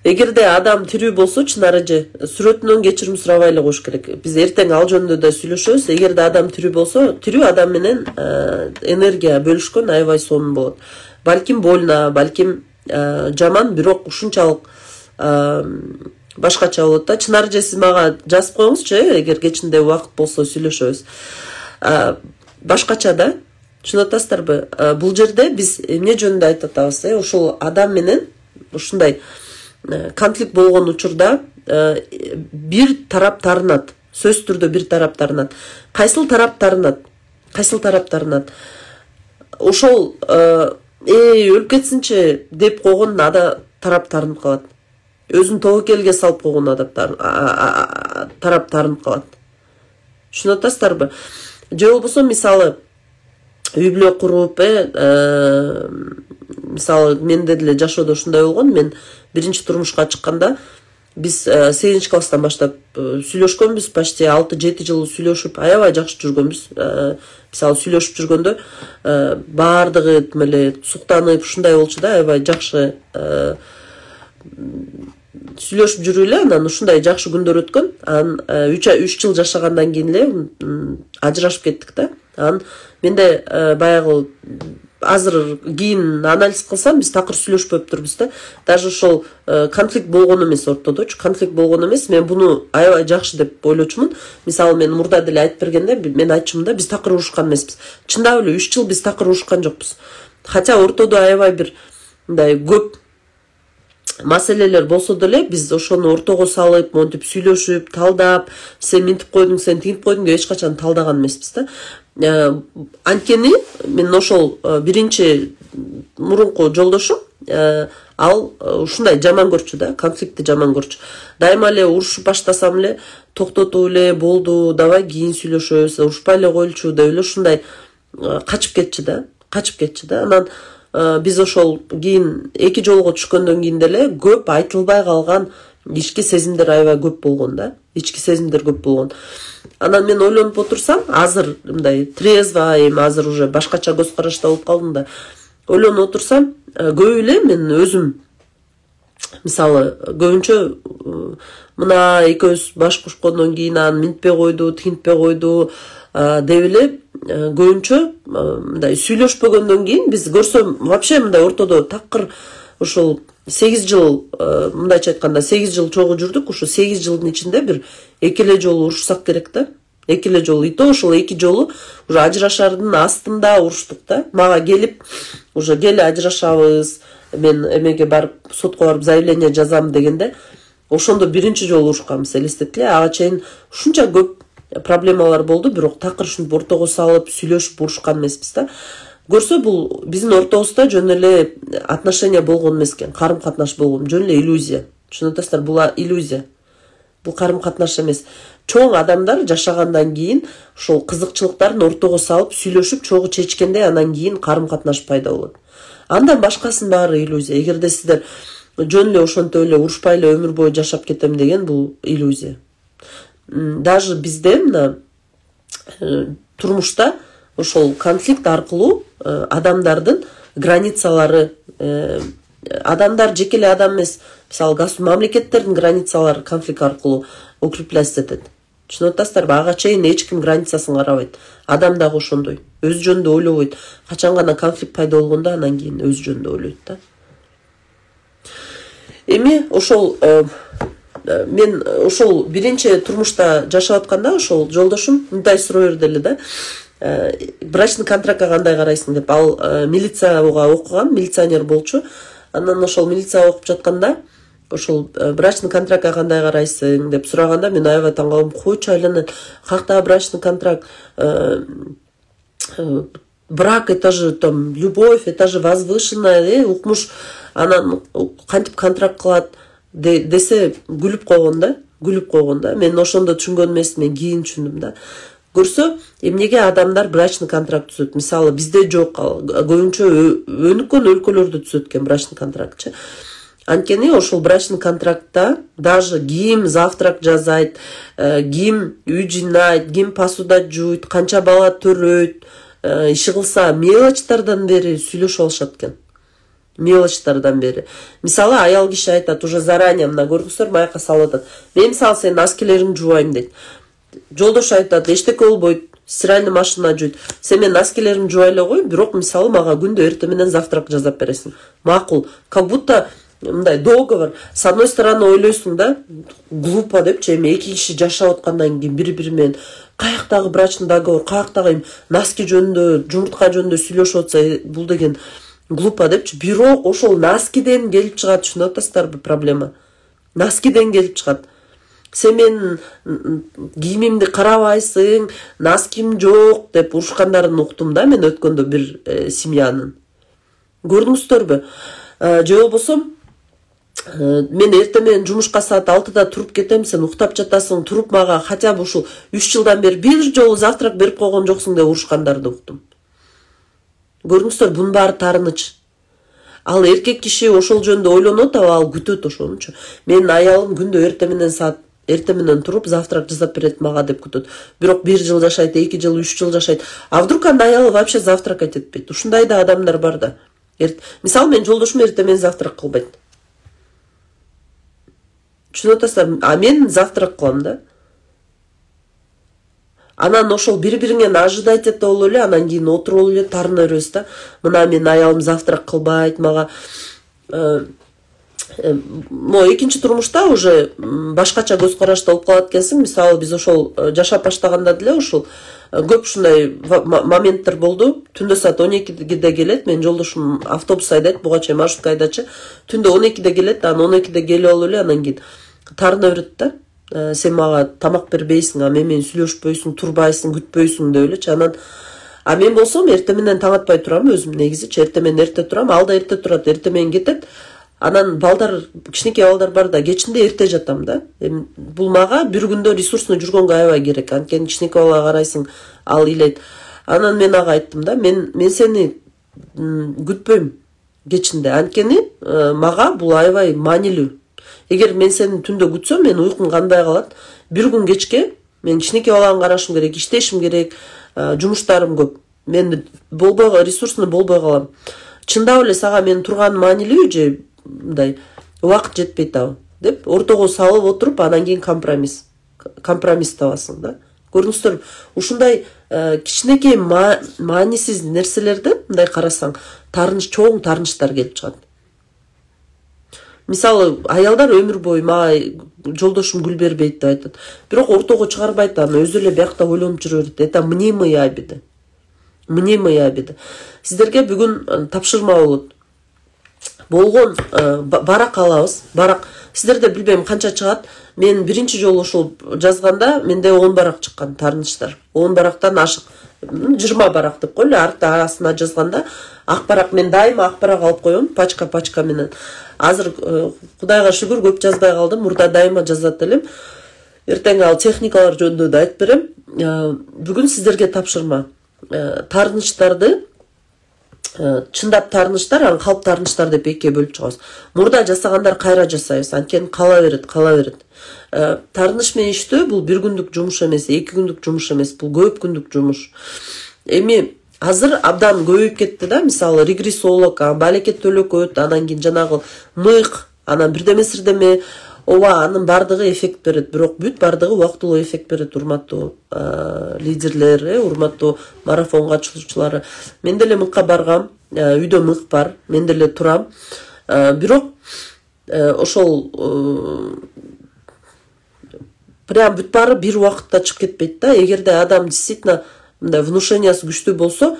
эгерде адам тирүү болсо, чынары же сүрөтүнөн кечирим сурабай эле коюш керек. Биз эртең ал жөнүндө да сүйлөшөбүз. Эгерде адам тирүү болсо, тирүү адам менен энергия бөлүшкөн аябай сонун болот. Балким больно, балким жаман, бирок ушунчалык башкача болот да. Чынары же сиз мага жазып коюңузчу, эгер кечинде убакыт болсо сүйлөшөбүз. Башкача да. Түшүнүп атасыздарбы? Бул жерде биз эмне жөнүндө айтып атабыз? Ошол адам менен ушундай конфликт болгон учурда бир тарап тарынат. Сөз түрдө бир тарап тарынат. Кайсыл тарап тарынат? Кайсыл тарап тарынат? Ошол өлүп кетсинчи деп койгон тарап тарынып калат. Өзүн тобокелге салып койгон тарап тарынып калат. Түшүнүп атасыздарбы? Же болбосо мисалы үй бүлө куруп, мисалы менде деле жашоодо ушундай болгон. Мен биринчи турмушка чыкканда биз 8 класстан баштап сүйлөшкөнбүз, почти 6-7 жыл сүйлөшүп, аябай жакшы жүргөнбүз. Мисалы сүйлөшүп жүргөндө баардыгы эле суктанып, ушундай болчу да, аябай жакшы сүйлөшүп жүрүп эле, анан ушундай жакшы күндөр өткөн. Анан 3 жыл жашагандан кийин эле ажырашып кеттик да. Анан менде баягы азыр кийин анализ кылсам, биз такыр сүйлөшпөптүрбүз да. Даже ошол конфликт болгон эмес ортодочу, конфликт болгон эмес. Мен буну аябай жакшы деп ойлочумун. Мисалы мен мурда деле айтып бергенде, мен айтчумун да, биз такыр урушкан эмеспиз. Чындап эле 3 жыл биз такыр урушкан жокпуз. Хотя ортодо аябай бир мындай көп маселелер болсо деле, биз ошону ортого салып, монтип сүйлөшүп, талдап, сен минтип койдуң, сен тигип койдуң деп эч качан талдаган эмеспиз да. Анткени мен ошол биринчи мурунку жолдошум, ал ушундай жаман көрчү да, конфликтти жаман көрчү. Дайыма эле урушуп баштасам эле токтотуп эле, болду, давай кийин сүйлөшөбүз, урушпай эле коелучу деп эле ушундай качып кетчү да. качып кетчү да. Анан биз ошол кийин 2 жолго түшкөндөн кийин деле көп айтылбай калган ички сезимдер аябай көп болгон да. Ички сезимдер көп болгон. Анан мен ойлонуп отурсам, азыр мындай трезво, азыр уже башкача көз карашта болуп калдым да. Ойлонуп отурсам, көп эле мен өзүм мисалы көбүнчө мына экөөбүз баш кушкондон кийин аны минтпей койду, тигинтпей койду деп эле көбүнчө мындай сүйлөшпөгөндөн кийин биз көрсөм вообще мындай ортодо такыр ушул 8 жыл, мындайча айтканда 8 жыл чогуу жүрдүк. Ушу 8 жылдын ичинде бир 2 эле жолу урушсак керек да. 2 эле жолу. И то ошол 2 жолу уже ажырашардын астында уруштук да. Мага келип уже кели ажырашабыз. Мен эмеге барып сотко барып заявление жазам дегенде, ошондо биринчи жолу урушканбыз, элестетиле. Ага чейин ушунча көп проблемалар болду, бирок такыр ушинтип ортого салып сүйлөшүп урушкан эмеспиз да. Көрсө бул биздин ортобузда жөн эле отношения болгон эмес экен, карым-катнаш болгон, жөн эле иллюзия. Түшүнүп атасыздар, бул иллюзия. Бул карым-катнаш эмес. Чоң адамдар жашагандан кийин ошол кызыкчылыктарын ортого салып сүйлөшүп чогуу чечкенде анан кийин карым-катнаш пайда болот. Андан башкасынын баары иллюзия. Эгерде сиздер жөн эле ошентип эле урушпай эле өмүр бою жашап кетем деген бул иллюзия. Даже бизде мына турмушта ошол конфликт аркылуу адамдардын границалары, адамдар жеке эле адам эмес, мисалы мамлекеттердин границалары конфликт аркылуу укрепляться этет. Түшүнүп атасыздарбы? Ага чейин эч ким границасын карабайт. Адам дагы ошондой. Өз жөнүндө ойлобойт. Качан гана конфликт пайда болгондо анан кийин өз жөнүндө ойлойт да. Эми ошол мен ошол биринчи турмушта жашап атканда ошол жолдошум мындай суроо берди эле да. Брачный контрактка кандай карайсың деп. Ал милицияга окуган, милиционер болчу. Анан ошол милицияга окуп жатканда ошол брачный контрактка кандай карайсың деп сураганда мен аябай таң калдым. Койчу айланат, каяктагы брачный контракт, брак это же там любовь, это же возвышенная, укмуш анан кантип контракт кылат десе күлүп койгон да. Мен ошондо түшүнгөн эмес, мен кийин түшүндүм да. Көрсө, эмнеге адамдар брачный контракт түзөт? Мисалы бизде жок, көбүнчө өнүккөн өлкөлөрдө түзөт экен брачный контрактчы. Анткени ошол брачный контрактта даже ким завтрак жасайт, ким үй жыйнайт, ким посуда жууйт, канча бала төрөйт, иши кылса мелочтардан бери сүйлөшүп алышат экен. Мелочтардан бери. Мисалы аял киши айтат, уже заранее мына көрдүңүздөр, майка салып атат. Мен мисалы сенин носкилериңди жууайм дейт. Жолдош айтат, эчтеке болбойт, стиральный машина жуйт. Сен мен носкилеримди жуа эле кой, бирок мисалы мага күндө эртең менен завтрак жасап бересиң. Макул. Как будто мындай договор. С одной стороны ойлойсуң да, глупо депчи, эми эки киши жашап аткандан кийин бири-бири менен каяктагы брачный договор, каяктагы носки жөнүндө, жумуртка жөнүндө сүйлөшүп атса, бул деген глупо депчи. Бирок ошол носкиден келип чыгат, түшүнүп атасыздарбы проблема? Носкиден келип чыгат. Сен мен кийимимди карабайсың, носким жок деп урушкандарын уктум да мен өткөндө бир семьянын. Көрдүңүздөрбү? Же болбосо мен эртең менен жумушка саат 6-да туруп кетем, сен уктап жатасың, туруп мага хотя бы ушул 3 жылдан бери бир жолу завтрак берип койгон жоксуң деп урушкандарды уктум. Көрдүңүздөр, бунун баары таарыныч. Ал эркек киши ошол жөнүндө ойлонот, ал күтөт ошонучу. Менин аялым күндө эртең менен туруп завтрак жасап берет мага деп күтөт. Бирок 1 жыл жашайт, 2 жыл, 3 жыл жашайт. А вдруг анда аялы вообще завтрак этпейт? Ушундай да адамдар бар да. Мисалы мен жолдошум эртең менен завтрак кылбайт. Түшүнүп атасыздар? А мен завтрак кылам да. Анан ошол бири-бириңен ожидать этип болуп эле, анан кийин отуруп эле тарына беребиз да. Мына мен аялым завтрак кылбайт, мага экинчи турмушта уже башкача көз карашта болуп калат экенсиң. Мисалы биз ошол жашап баштаганда деле ошол көп ушундай моменттер болду. Түндө саат 12-де келет, мен жолдошум автобус айдайт, буга чейин маршрутка айдачы. Түндө 12-де келет, анан 12-де келип алып эле анан кийин тарына берет да. Сен мага тамак бербейсиң, а менен сүйлөшпөйсүң, турбайсың, күтпөйсүң деп элечи. Анан мен болсом эртең менен таң атпай турам, өзүм негизи эртең менен эрте турам, ал да эрте турат, эртең менен кетет. Анан балдар, кичинекей балдар бар да, кечинде эрте жатам да. Бул мага бир күндө ресурсну жүргөнгө аябай керек. Анткени кичинекей балага карайсың, ал илейт. Анан мен ага айттым да, мен сени күтпөйм кечинде. Анткени мага бул аябай маанилүү. Эгер мен сени түндө күтсөм, мен уйкум кандай калат. Бир күн кечке мен кичинекей баланы карашым керек, иштешим керек, жумуштарым көп. Мен ресурсны болбой калам. Чындап эле сага мен турган маанилүү же мындай убакыт жетпейт абы деп ортого салып отуруп, анан кийин компромисс табасың да. Көрдүңүздөр, ушундай кичинекей маанисиз нерселерди мындай карасаң, чоң таарынычтар келип чыгат. Мисалы, аялдар өмүр бою мага жолдошум гүл бербейт деп айтат. Бирок ортого чыгарбайт, аны өзү эле биякта ойлонуп жүрө берет. Это мнимые обиды. Мнимые обиды. Сиздерге бүгүн тапшырма болот. Болгон барак алабыз. Барак сиздерде билбейм канча чыгат. Мен биринчи жолу ушул жазганда менде 10 барак чыккан таарынычтар. 10 барактан ашык 20 барак деп койлу. Артына жазганда ак барак, мен дайыма ак барак алып коем, пачка менен. Азыр Кудайга шүгүр көп жазбай калдым. Мурда дайыма жазат элем. Эртең ал техникалар жөнүндө да айтып берем. Бүгүн сиздерге тапшырма. Таарынычтарды чындап таарынычтар, анан калп таарынычтар деп экиге бөлүп чыгабыз. Мурда жасагандар кайра жасайбыз. Анткени кала берет. Таарыныч менен иштөө бул бир күндүк жумуш эмес, 2 күндүк жумуш эмес, бул көп күндүк жумуш. Эми азыр абдан көбөйүп кетти да, мисалы регрессолог, балекет төлөкөт, анан кийин жанагы мыйк, анан бирдеме ооба, анын бардыгы эффект берет, бирок бүт бардыгы убактылуу эффект берет, урматтуу лидерлер, урматтуу марафон катышуучулары. Мен деле мыкка баргам, үйдө мык бар, мен деле турам. Бирок ошол прям бүт баары бир убакытта чыгып кетпейт да. Эгерде адам действительно мындай внушениясы күчтүү болсо,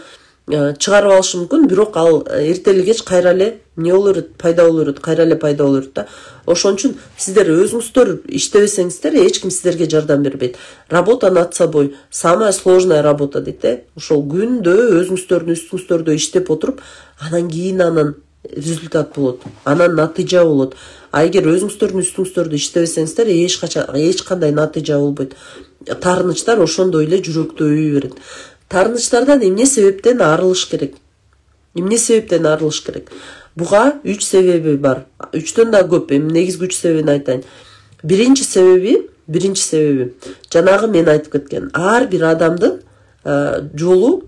чыгарып алышы мүмкүн, бирок ал эртели кеч кайра эле эмне боло берет, пайда боло берет, кайра эле пайда боло берет да. Ошон үчүн сиздер өзүңүздөр иштебесеңиздер, эч ким сиздерге жардам бербейт. Работа над собой самая сложная работа дейт да. Ошол күндө өзүңүздөрдүн үстүңүздөрдө иштеп отуруп, анан кийин результат болот, анан натыйжа болот. А эгер өзүңүздөрдүн үстүңүздөрдү иштебесеңиздер, эч кандай натыйжа болбойт. Таарынычтар ошондой эле жүрөктө өйү берет. Таарынычтардан эмне себептен арылыш керек? Буга 3 себеби бар. 3төн да көп. Эми негизги 3 себебин айтайын. Биринчи себеби жанагы мен айтып кеткен. Ар бир адамдын жолу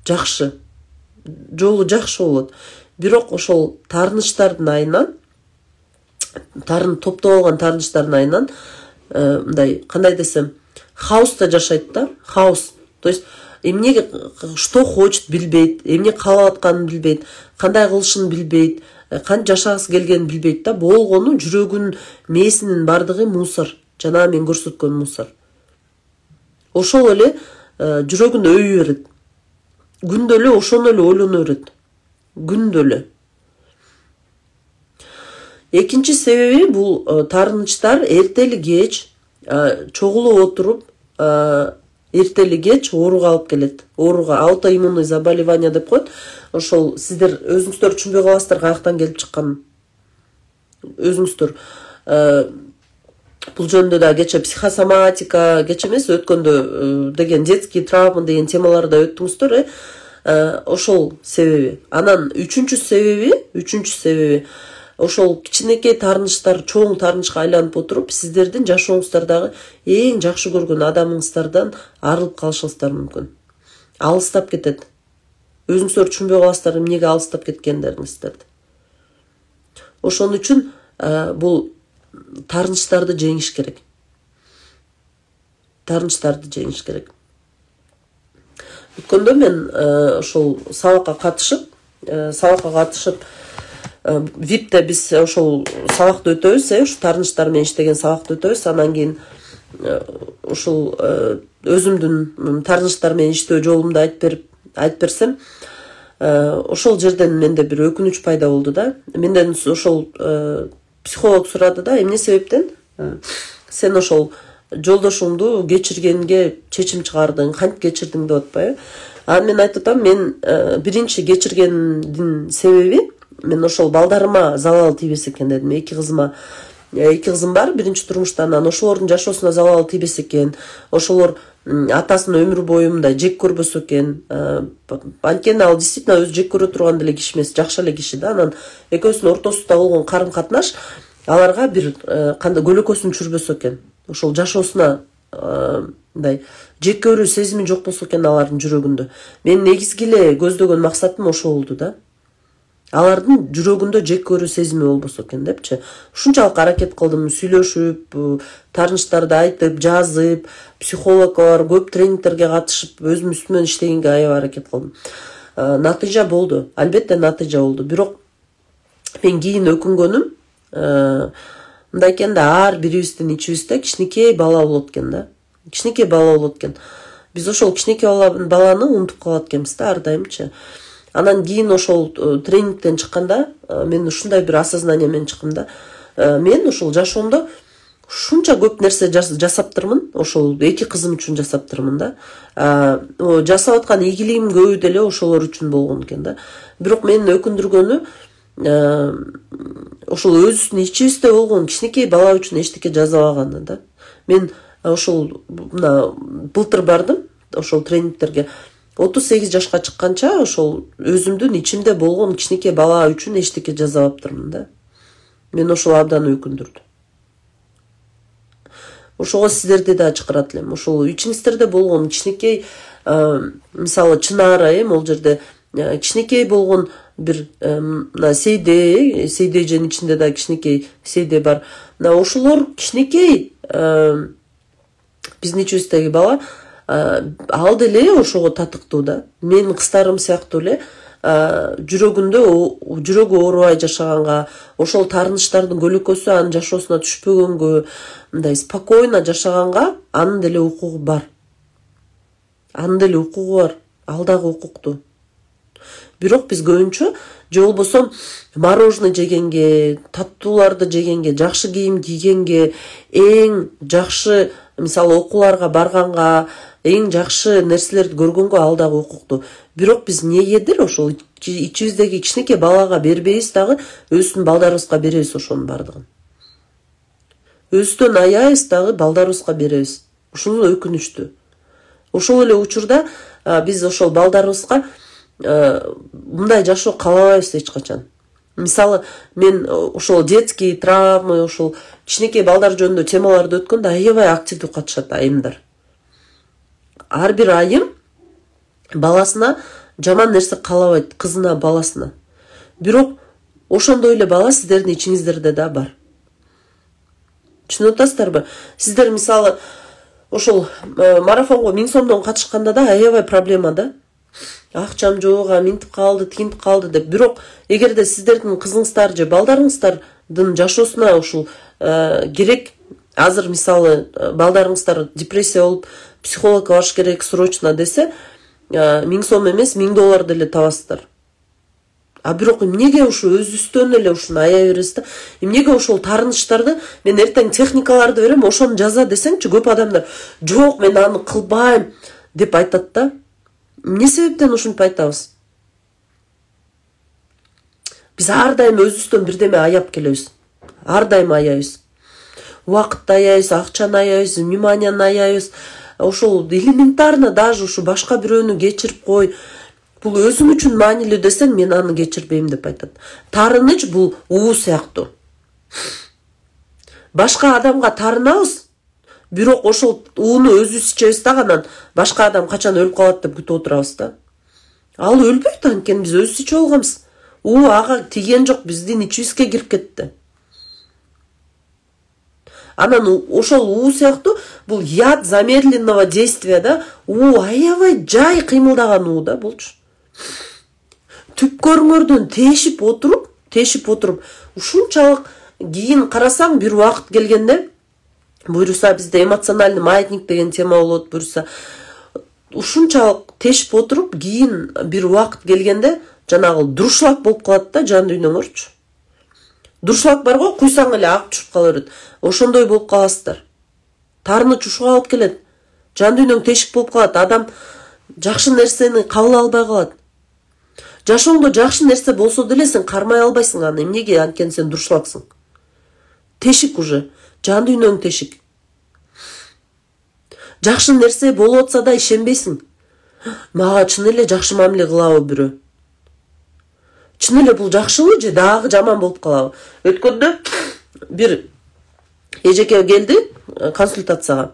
жакшы болот. Бирок ошол таарынычтардын айынан, топтоп алган таарынычтардын айынан мындай, кандай десем, хаоста жашайт да, хаос. То есть эмне что хочет билбейт, эмне каалап атканын билбейт, кандай кылышын билбейт, канча жашагысы келгенин билбейт да. Болгону жүрөгүнүн мээсинин бардыгы мусор, жана мен көрсөткөн мусор. Ошол эле жүрөгүндө өйү берет. Күндө эле ошону эле ойлоно берет. Күндө эле. Экинчи себеби бул таарынычтар эртели кеч чогулуп отуруп, эртели кеч ооруга алып келет. Ооруга, аутоиммунный заболевание деп коет. Ошол сиздер өзүңүздөр түшүнбөй каласыздар каяктан келип чыкканын. Өзүңүздөр бул жөнүндө да кече психосоматика, кече эмес, өткөндө деген детский травма деген темаларда өттүңүздөр, ошол себеби. Анан үчүнчү себеби ошол кичинекей таарынычтар чоң таарынычка айланып отуруп, сиздердин жашооңуздардагы эң жакшы көргөн адамыңыздардан арылып калышыңыздар мүмкүн. Алыстап кетет. Өзүңүздөр түшүнбөй каласыздар эмнеге алыстап кеткендериңиздерди. Ошон үчүн бул таарынычтарды жеңиш керек. Өткөндө мен ошол сабакка катышып, ВИПте биз ошол сабакты өтөбүз, ушу таарынычтар менен иштеген сабакты өтөбүз. Анан кийин ушул өзүмдүн таарынычтар менен иштөө жолумду айтып берсем, ошол жерден менде бир өкүнүч пайда болду да. Менден ошол психолог сурады да, эмне себептен сен ошол жолдошуңду кечиргенге чечим чыгардың, кантип кечирдиң деп атпайбы? Анан мен айтып атам, мен биринчи кечиргендин себеби мен ошол балдарыма залал тийбесе экен дедим, 2 кызыма. эки кызым бар биринчи турмуштан. Анан ошолордун жашоосуна залал тийбес экен. Ошолор атасын өмүр бою мындай жек көрбөсө экен. Анткени ал действительно өзү жек көрө турган деле киши эмес, жакшы эле киши да. Анан экөөсүнүн ортосунда болгон карым катнаш аларга бир кандай көлөкөсүн түшүрбөсө экен. Ошол жашоосуна мындай жек көрүү сезими жок болсо экен алардын жүрөгүндө. Менин негизги эле көздөгөн максатым ошол болду да. Алардын жүрөгүндө жек көрүү сезими болбосо экен депчи. Ушунчалык аракет кылдым, сүйлөшүп, таарынычтарды айтып, жазып, психологдор, көп тренингтерге катышып, өзүм үстүмөн иштегенге аябай аракет кылдым. Натыйжа болду. Албетте натыйжа болду. Бирок мен кийин өкүнгөнүм, мындай экен да, ар бирибиздин ичибизде кичинекей бала болот экен да. Кичинекей бала болот экен. Биз ошол кичинекей баланы унутуп калат экенбиз да ар дайымчы. Анан кийин ошол тренингден чыкканда мен ушундай бир осознание менен чыктым да. Мен ошол жашоомдо ушунча көп нерсе жасаптырмын, ошол эки кызым үчүн жасаптырмын да. Жасап аткан ийгилигим көбү деле ошолор үчүн болгон экен да. Бирок мени өкүндүргөнү ошол өзүбүздүн ичибизде болгон кичинекей бала үчүн эчтеке жасабаганы да. Мен ошол былтыр бардым ошол тренингтерге. 38 жашка чыкканча ошол өзүмдүн ичимде болгон кичинекей бала үчүн эчтеке жасабаптырмын да. Мен ошол абдан өкүндүрдү. Ошого сиздерди да чакырат элем. Ошол ичиңиздерде болгон кичинекей, мисалы Чынара, могул жерде кичинекей болгон бир сейдеженин ичинде да кичинекей сейде бар. Ошолор кичинекей биздин ичибиздеги бала ал деле ошого татыктуу да. Менин кыздарым сыяктуу эле жүрөгү оорубай жашаганга, ошол таарынычтардын көлөкөсү анын жашоосуна түшпөгөнгө, мындай спокойно жашаганга анын деле укугу бар. Анын деле укугу бар. Ал дагы укуктуу. Бирок биз көбүнчө же болбосо мороженое жегенге, таттууларды жегенге, жакшы кийим кийгенге, эң жакшы мисалы окууларга барганга, эң жакшы нерселерди көргөнгө ал дагы укуктуу. Бирок биз эмнегедир ошол ичибиздеги кичинекей балага бербейбиз дагы, өзүбүздүн балдарыбызга беребиз ошонун бардыгын. Өзүбүздөн аябайбыз дагы балдарыбызга беребиз. Ушул өкүнүчтүү. Ошол эле учурда биз ошол балдарыбызга мындай жашоо каалабайбыз эч качан. Мисалы мен ошол детский травмы, ошол кичинекей балдар жөнүндө темаларды өткөндө аябай активдүү катышат айымдар. Ар бир айым баласына жаман нерсе каалабайт, кызына, баласына. Бирок ошондой эле бала сиздердин ичиңиздерде да бар. Түшүнүп атасыздарбы? Сиздер мисалы ошол марафонго 1000 сомдон катышканда да аябай проблема да. Акчам жок, минтип калды, тигинтип калды деп. Бирок эгерде сиздердин кызыңыздар же балдарыңыздардын жашоосуна ушул керек, азыр мисалы балдарыңыздар депрессия болуп психологко барыш керек срочно десе, 1000 сом эмес, $1000 деле табасыздар. Бирок эмнеге ушу өзүбүздөн эле ушуну ая бересиз да? Эмнеге ошол таарынычтарды мен эртең техникаларды берем, ошону жаза десеңчи, көп адамдар жок, мен аны кылбайм деп айтат да. Эмне себептен ушинтип айтабыз? Биз ар дайым өзүбүздөн бирдеме аяп келебиз. Ар дайым аяйбыз. Убакытты аяйбыз, акчаны аяйбыз, вниманияны аяйбыз. Ошол элементарно даже ушу башка бирөөнү кечирип кой. Бул өзүң үчүн маанилүү десең, мен аны кечирбейм деп айтат. Таарыныч бул уу сыяктуу. Башка адамга таарынабыз, бирок ошол ууну өзүбүз ичебиз да, анан башка адам качан өлүп калат деп күтүп отурабыз да. Ал өлбөйт, анткени биз өзүбүз ичип алганбыз. Уу ага тиген жок, биздин ичибизге кирип кетти. Анан ошол уу сыяктуу бул яд замедленного действия да. уу аябай жай кыймылдаган уу да болчу. Түпкөрүңөрдөн тешип отуруп, ушунчалык кийин карасаң бир убакыт келгенде, буюрса бизде эмоциональный маятник деген тема болот, буюрса ушунчалык тешип отуруп, кийин бир убакыт келгенде жанагы дуршлаг болуп калат да жан дүйнөңөрчү. Дуршлаг бар го, куйсаң эле агып чыгып кала берет. Ошондой болуп каласыздар. Таарыныч ушуга алып келет. Жан дүйнөң тешик болуп калат, адам жакшы нерсени кабыл албай калат. Жашооңдо жакшы нерсе болсо деле сен кармай албайсың аны. Эмнеге? Анткени сен дуршлагсың. тешик уже, жан дүйнөң тешик. Жакшы нерсе болуп атса да ишенбейсиң. Мага чын эле жакшы мамиле кылабы бирөө? Чын эле бул жакшыбы же дагы жаман болуп калабы? Өткөндө бир эжеке келди консультацияга.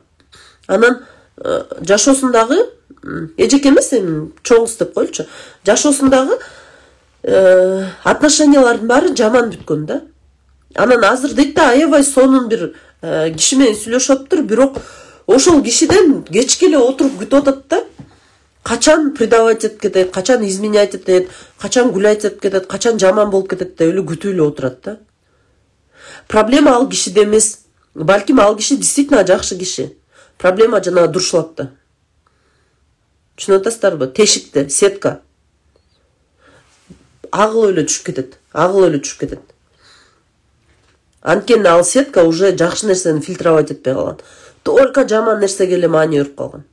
Анан жашоосундагы эжеке эмес, эми чоңуз деп коелучу. Жашоосундагы отношениялардын баары жаман бүткөн да. Анан азыр дейт да, аябай сонун бир киши менен сүйлөшөптүр, бирок ошол кишиден кечке эле отуруп күтүп атат да. Качан предавать этип кетет, качан изменять этет, качан гулять этип кетет, качан жаман болуп кетет деп эле күтүп эле отурат да. Проблема ал кишиде эмес. Балким ал киши действительно жакшы киши. Проблема жанагы дуршулакта. Түшүнүп атасыздарбы? Тешикте, сетка. Агыл эле түшүп кетет. Агыл эле түшүп кетет. Анткени ал сетка уже жакшы нерсени фильтровать этпей калган. Только жаман нерсеге эле маани берип калган.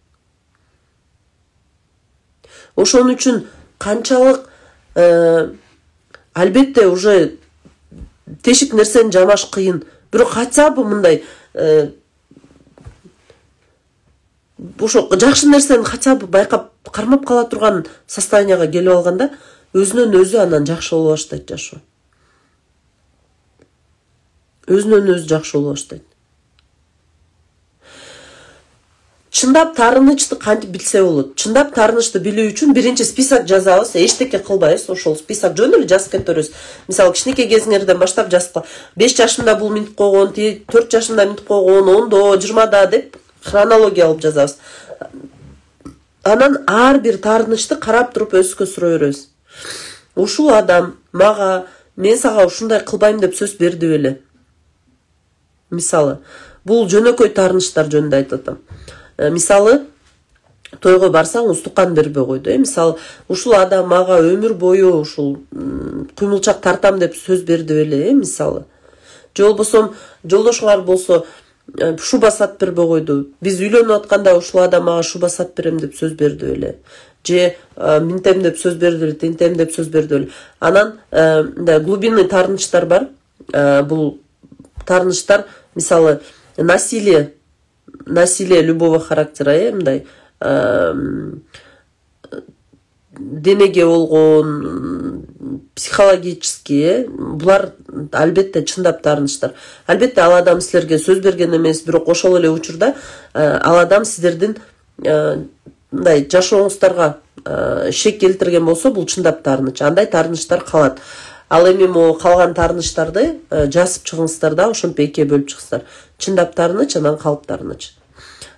Ошон үчүн канчалык албетте уже тешик нерсени жамаш кыйын. Бирок хотя бы мындай ошо жакшы нерсени хотя бы байкап кармап кала турган состоянияга келип алганда, өзүнөн өзү анан жакшы боло баштайт жашоо. Өзүнөн өзү жакшы боло баштайт. Чындап таарынычты кантип билсе болот? Чындап таарынычты билүү үчүн биринчи список жазабыз, эчтеке кылбайбыз, ошол список жөн эле жазып кете беребиз. Мисалы, кичинекей кезиңерден баштап жазып, 5 жашымда бул минтип койгон, 4 жашымда минтип койгон, 10до, 20да деп хронология алып жазабыз. Анан ар бир таарынычты карап туруп өзүбүзгө сурой беребиз. Ушул адам мага, мен сага ушундай кылбайм деп сөз берди беле? Мисалы, бул жөнөкөй таарынычтар жөнүндө айтып атам. Мисалы, тойго барсаң устукан бербей койду. Мисалы, ушул адам мага өмүр бою ушул куймулчак тартам деп сөз берди беле? Мисалы, же болбосо жолдошуңар болсо шуба сатып бербей койду. Биз үйлөнүп атканда ушул адам мага шуба сатып берем деп сөз берди беле? Же минтем деп сөз берди беле, тентем деп сөз берди беле? Анан глубинный таарынычтар бар. Бул таарынычтар, мисалы, насилие любого характера, мындай денеге болгон, психологический, булар албетте чындап таарынычтар. Албетте ал адам силерге сөз берген эмес, бирок ошол эле учурда ал адам сиздердин мындай жашооңуздарга шек келтирген болсо, бул чындап таарыныч. Андай таарынычтар калат. Ал эми могу калган таарынычтарды жазып чыгыңыздар да, ошентип экиге бөлүп чыгыңыздар. Чындап таарыныч, анан калып таарыныч.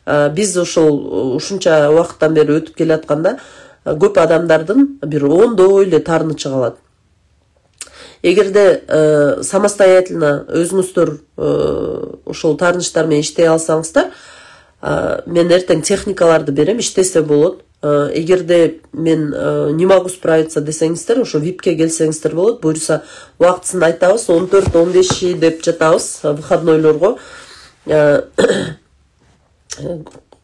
Биз ошол ушунча убакыттан бери өтүп келатканда көп адамдардын бир 10до эле таарынычы калат. Эгерде самостоятельно өзүңүздөр ошол таарынычтар менен иштей алсаңыздар, мен эртең техникаларды берем, иштесе болот. Эгерде мен не могу справиться десеңиздер, ошо випке келсеңиздер болот. Буюрса убактысын айтабыз, 14-15 деп жатабыз выходнойлорго.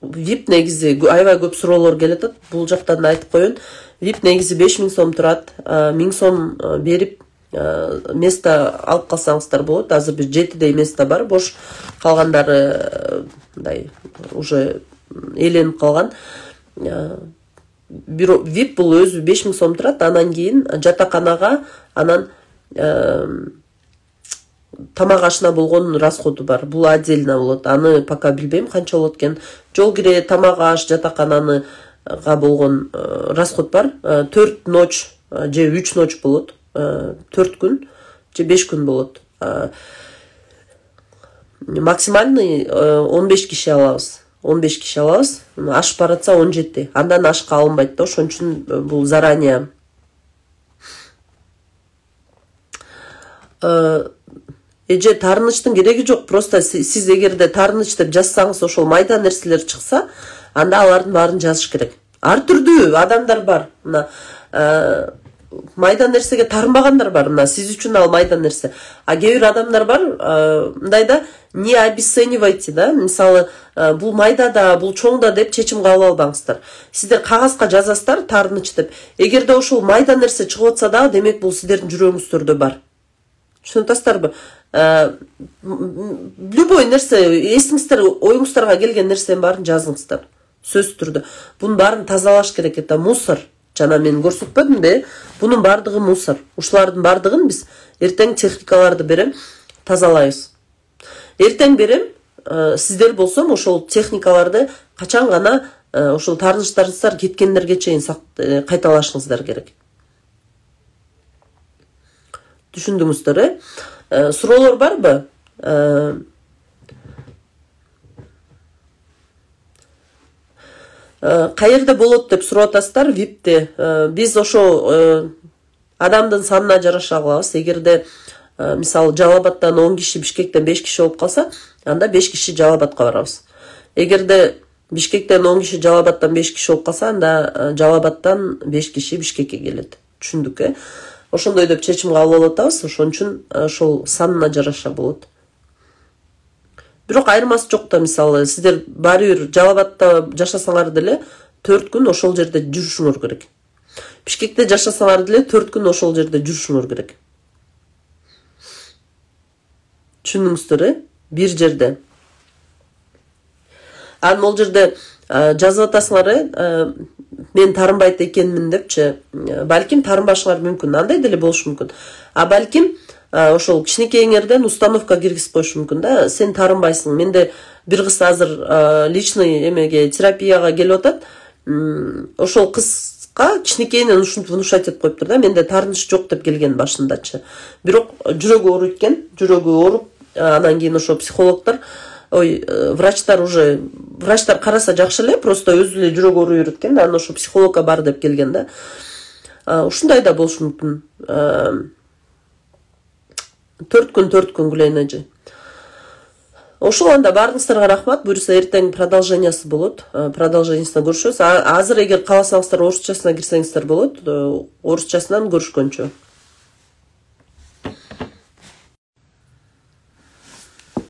Вип негизи аябай көп суроолор келет. Бул жактан айтып коеюн. Вип негизи 5000 сом турат. 1000 сом берип место алып калсаңыздар болот. Азыр бир 7дей место бар, бош. Калгандары мындай уже эленип калган. Вип бул өзү 5000 сом турат. Анан кийин жатаканага, анан тамак ашына болгон расходу бар. Бул отдельно болот. Аны пока билбейм канча болот экен. Жол кире, тамак аш, жатаканага болгон расход бар. 4 ночь же 3 ночь болот. 4 күн же 5 күн болот. Максимальный 15 киши алабыз. 15 киши алабыз. Ашып баратса 17. Андан ашка алынбайт да. Ошон үчүн бул заранее. Эже таарынычтын кереги жок. Просто сиз эгерде таарыныч деп жазсаңыз, ошол майда нерселер чыкса, анда алардын баарын жазыш керек. Ар түрдүү адамдар бар. Мына майда нерсеге тарынбагандар бар. Мына сиз үчүн ал майда нерсе. А кээ бир адамдар бар, мындайда не обесценивайте, да? Мисалы, бул майда да, бул чоң да деп чечим кабыл албаңыздар. Сиздер кагазга жазасыздар таарыныч деп. Эгерде ошол майда нерсе чыгып атса да, демек бул сиздердин жүрөгүңүздөрдө бар. түшүнүп атасыздарбы? Любой нерсе, эсиңиздер, оюңуздарга келген нерсенин баарын жазыңыздар. Сөзсүз түрдө. Бунун баарын тазалаш керек. Это мусор. Жана мен көрсөтпөдүмбү? Бунун бардыгы мусор. Ушулардын бардыгын биз эртең техникаларды берем, тазалайбыз. Эртең берем, сиздер болсом ошол техникаларды качан гана ошол таарынычтарыңыздар кеткендерге чейин кайталашыңыздар керек. Түшүндүңүздөр, суроолор барбы? Каерде болот деп сурап атасыздар, ВИПте. Биз ошо адамдын санына жараша кылабыз. Эгерде мисалы Жалал-Абадтан 10 киши, Бишкектен 5 киши болуп калса, анда 5 киши Жалал-Абадка барабыз. Эгерде Бишкектен 10 киши, Жалал-Абадтан 5 киши болуп калса, анда Жалал-Абадтан 5 киши Бишкекке келет. Түшүндүк, Ошондой деп чечим кабыл алып атабыз. Ошон үчүн ошол санына жараша болот. Бирок айырмасы жок да, мисалы сиздер баары бир Жалал-Абадта жашасаңар деле 4 күн ошол жерде жүрүшүңөр керек. Бишкекте жашасаңар деле 4 күн ошол жерде жүрүшүңөр керек. Түшүндүңүздөр, бир жерде. Анан ол жерде жазып атасыңар, мен тарынбайт экенмин депчи. Балким тарынбашыңар мүмкүн, андай деле болушу мүмкүн. Балким ошол кичинекейиңерден установка киргизип коюшу мүмкүн да. Сен тарынбайсың. Менде бир кыз азыр личный эмеге терапияга келип атат. Ошол кызга кичинекейинен ушинтип внушать этип коюптур да. Менде тарыныч жок деп келген башындачы. Бирок жүрөгү ооруйт экен. Жүрөгү ооруп, анан кийин ошо психологдор, врачтар караса жакшы эле, просто өзү эле жүрөгү ооруй берет экен да. Анан ошо психологко бар деп келген да. Ушундай да болушу мүмкүн. 4 күн Гүлайна эже. Ошол анда баарыңыздарга рахмат. Буюрса эртең продолжениясы болот. Продолжениясына көрүшөбүз. Азыр эгер кааласаңыздар орусчасына кирсеңиздер болот. Орусчасынан көрүшкөнчө.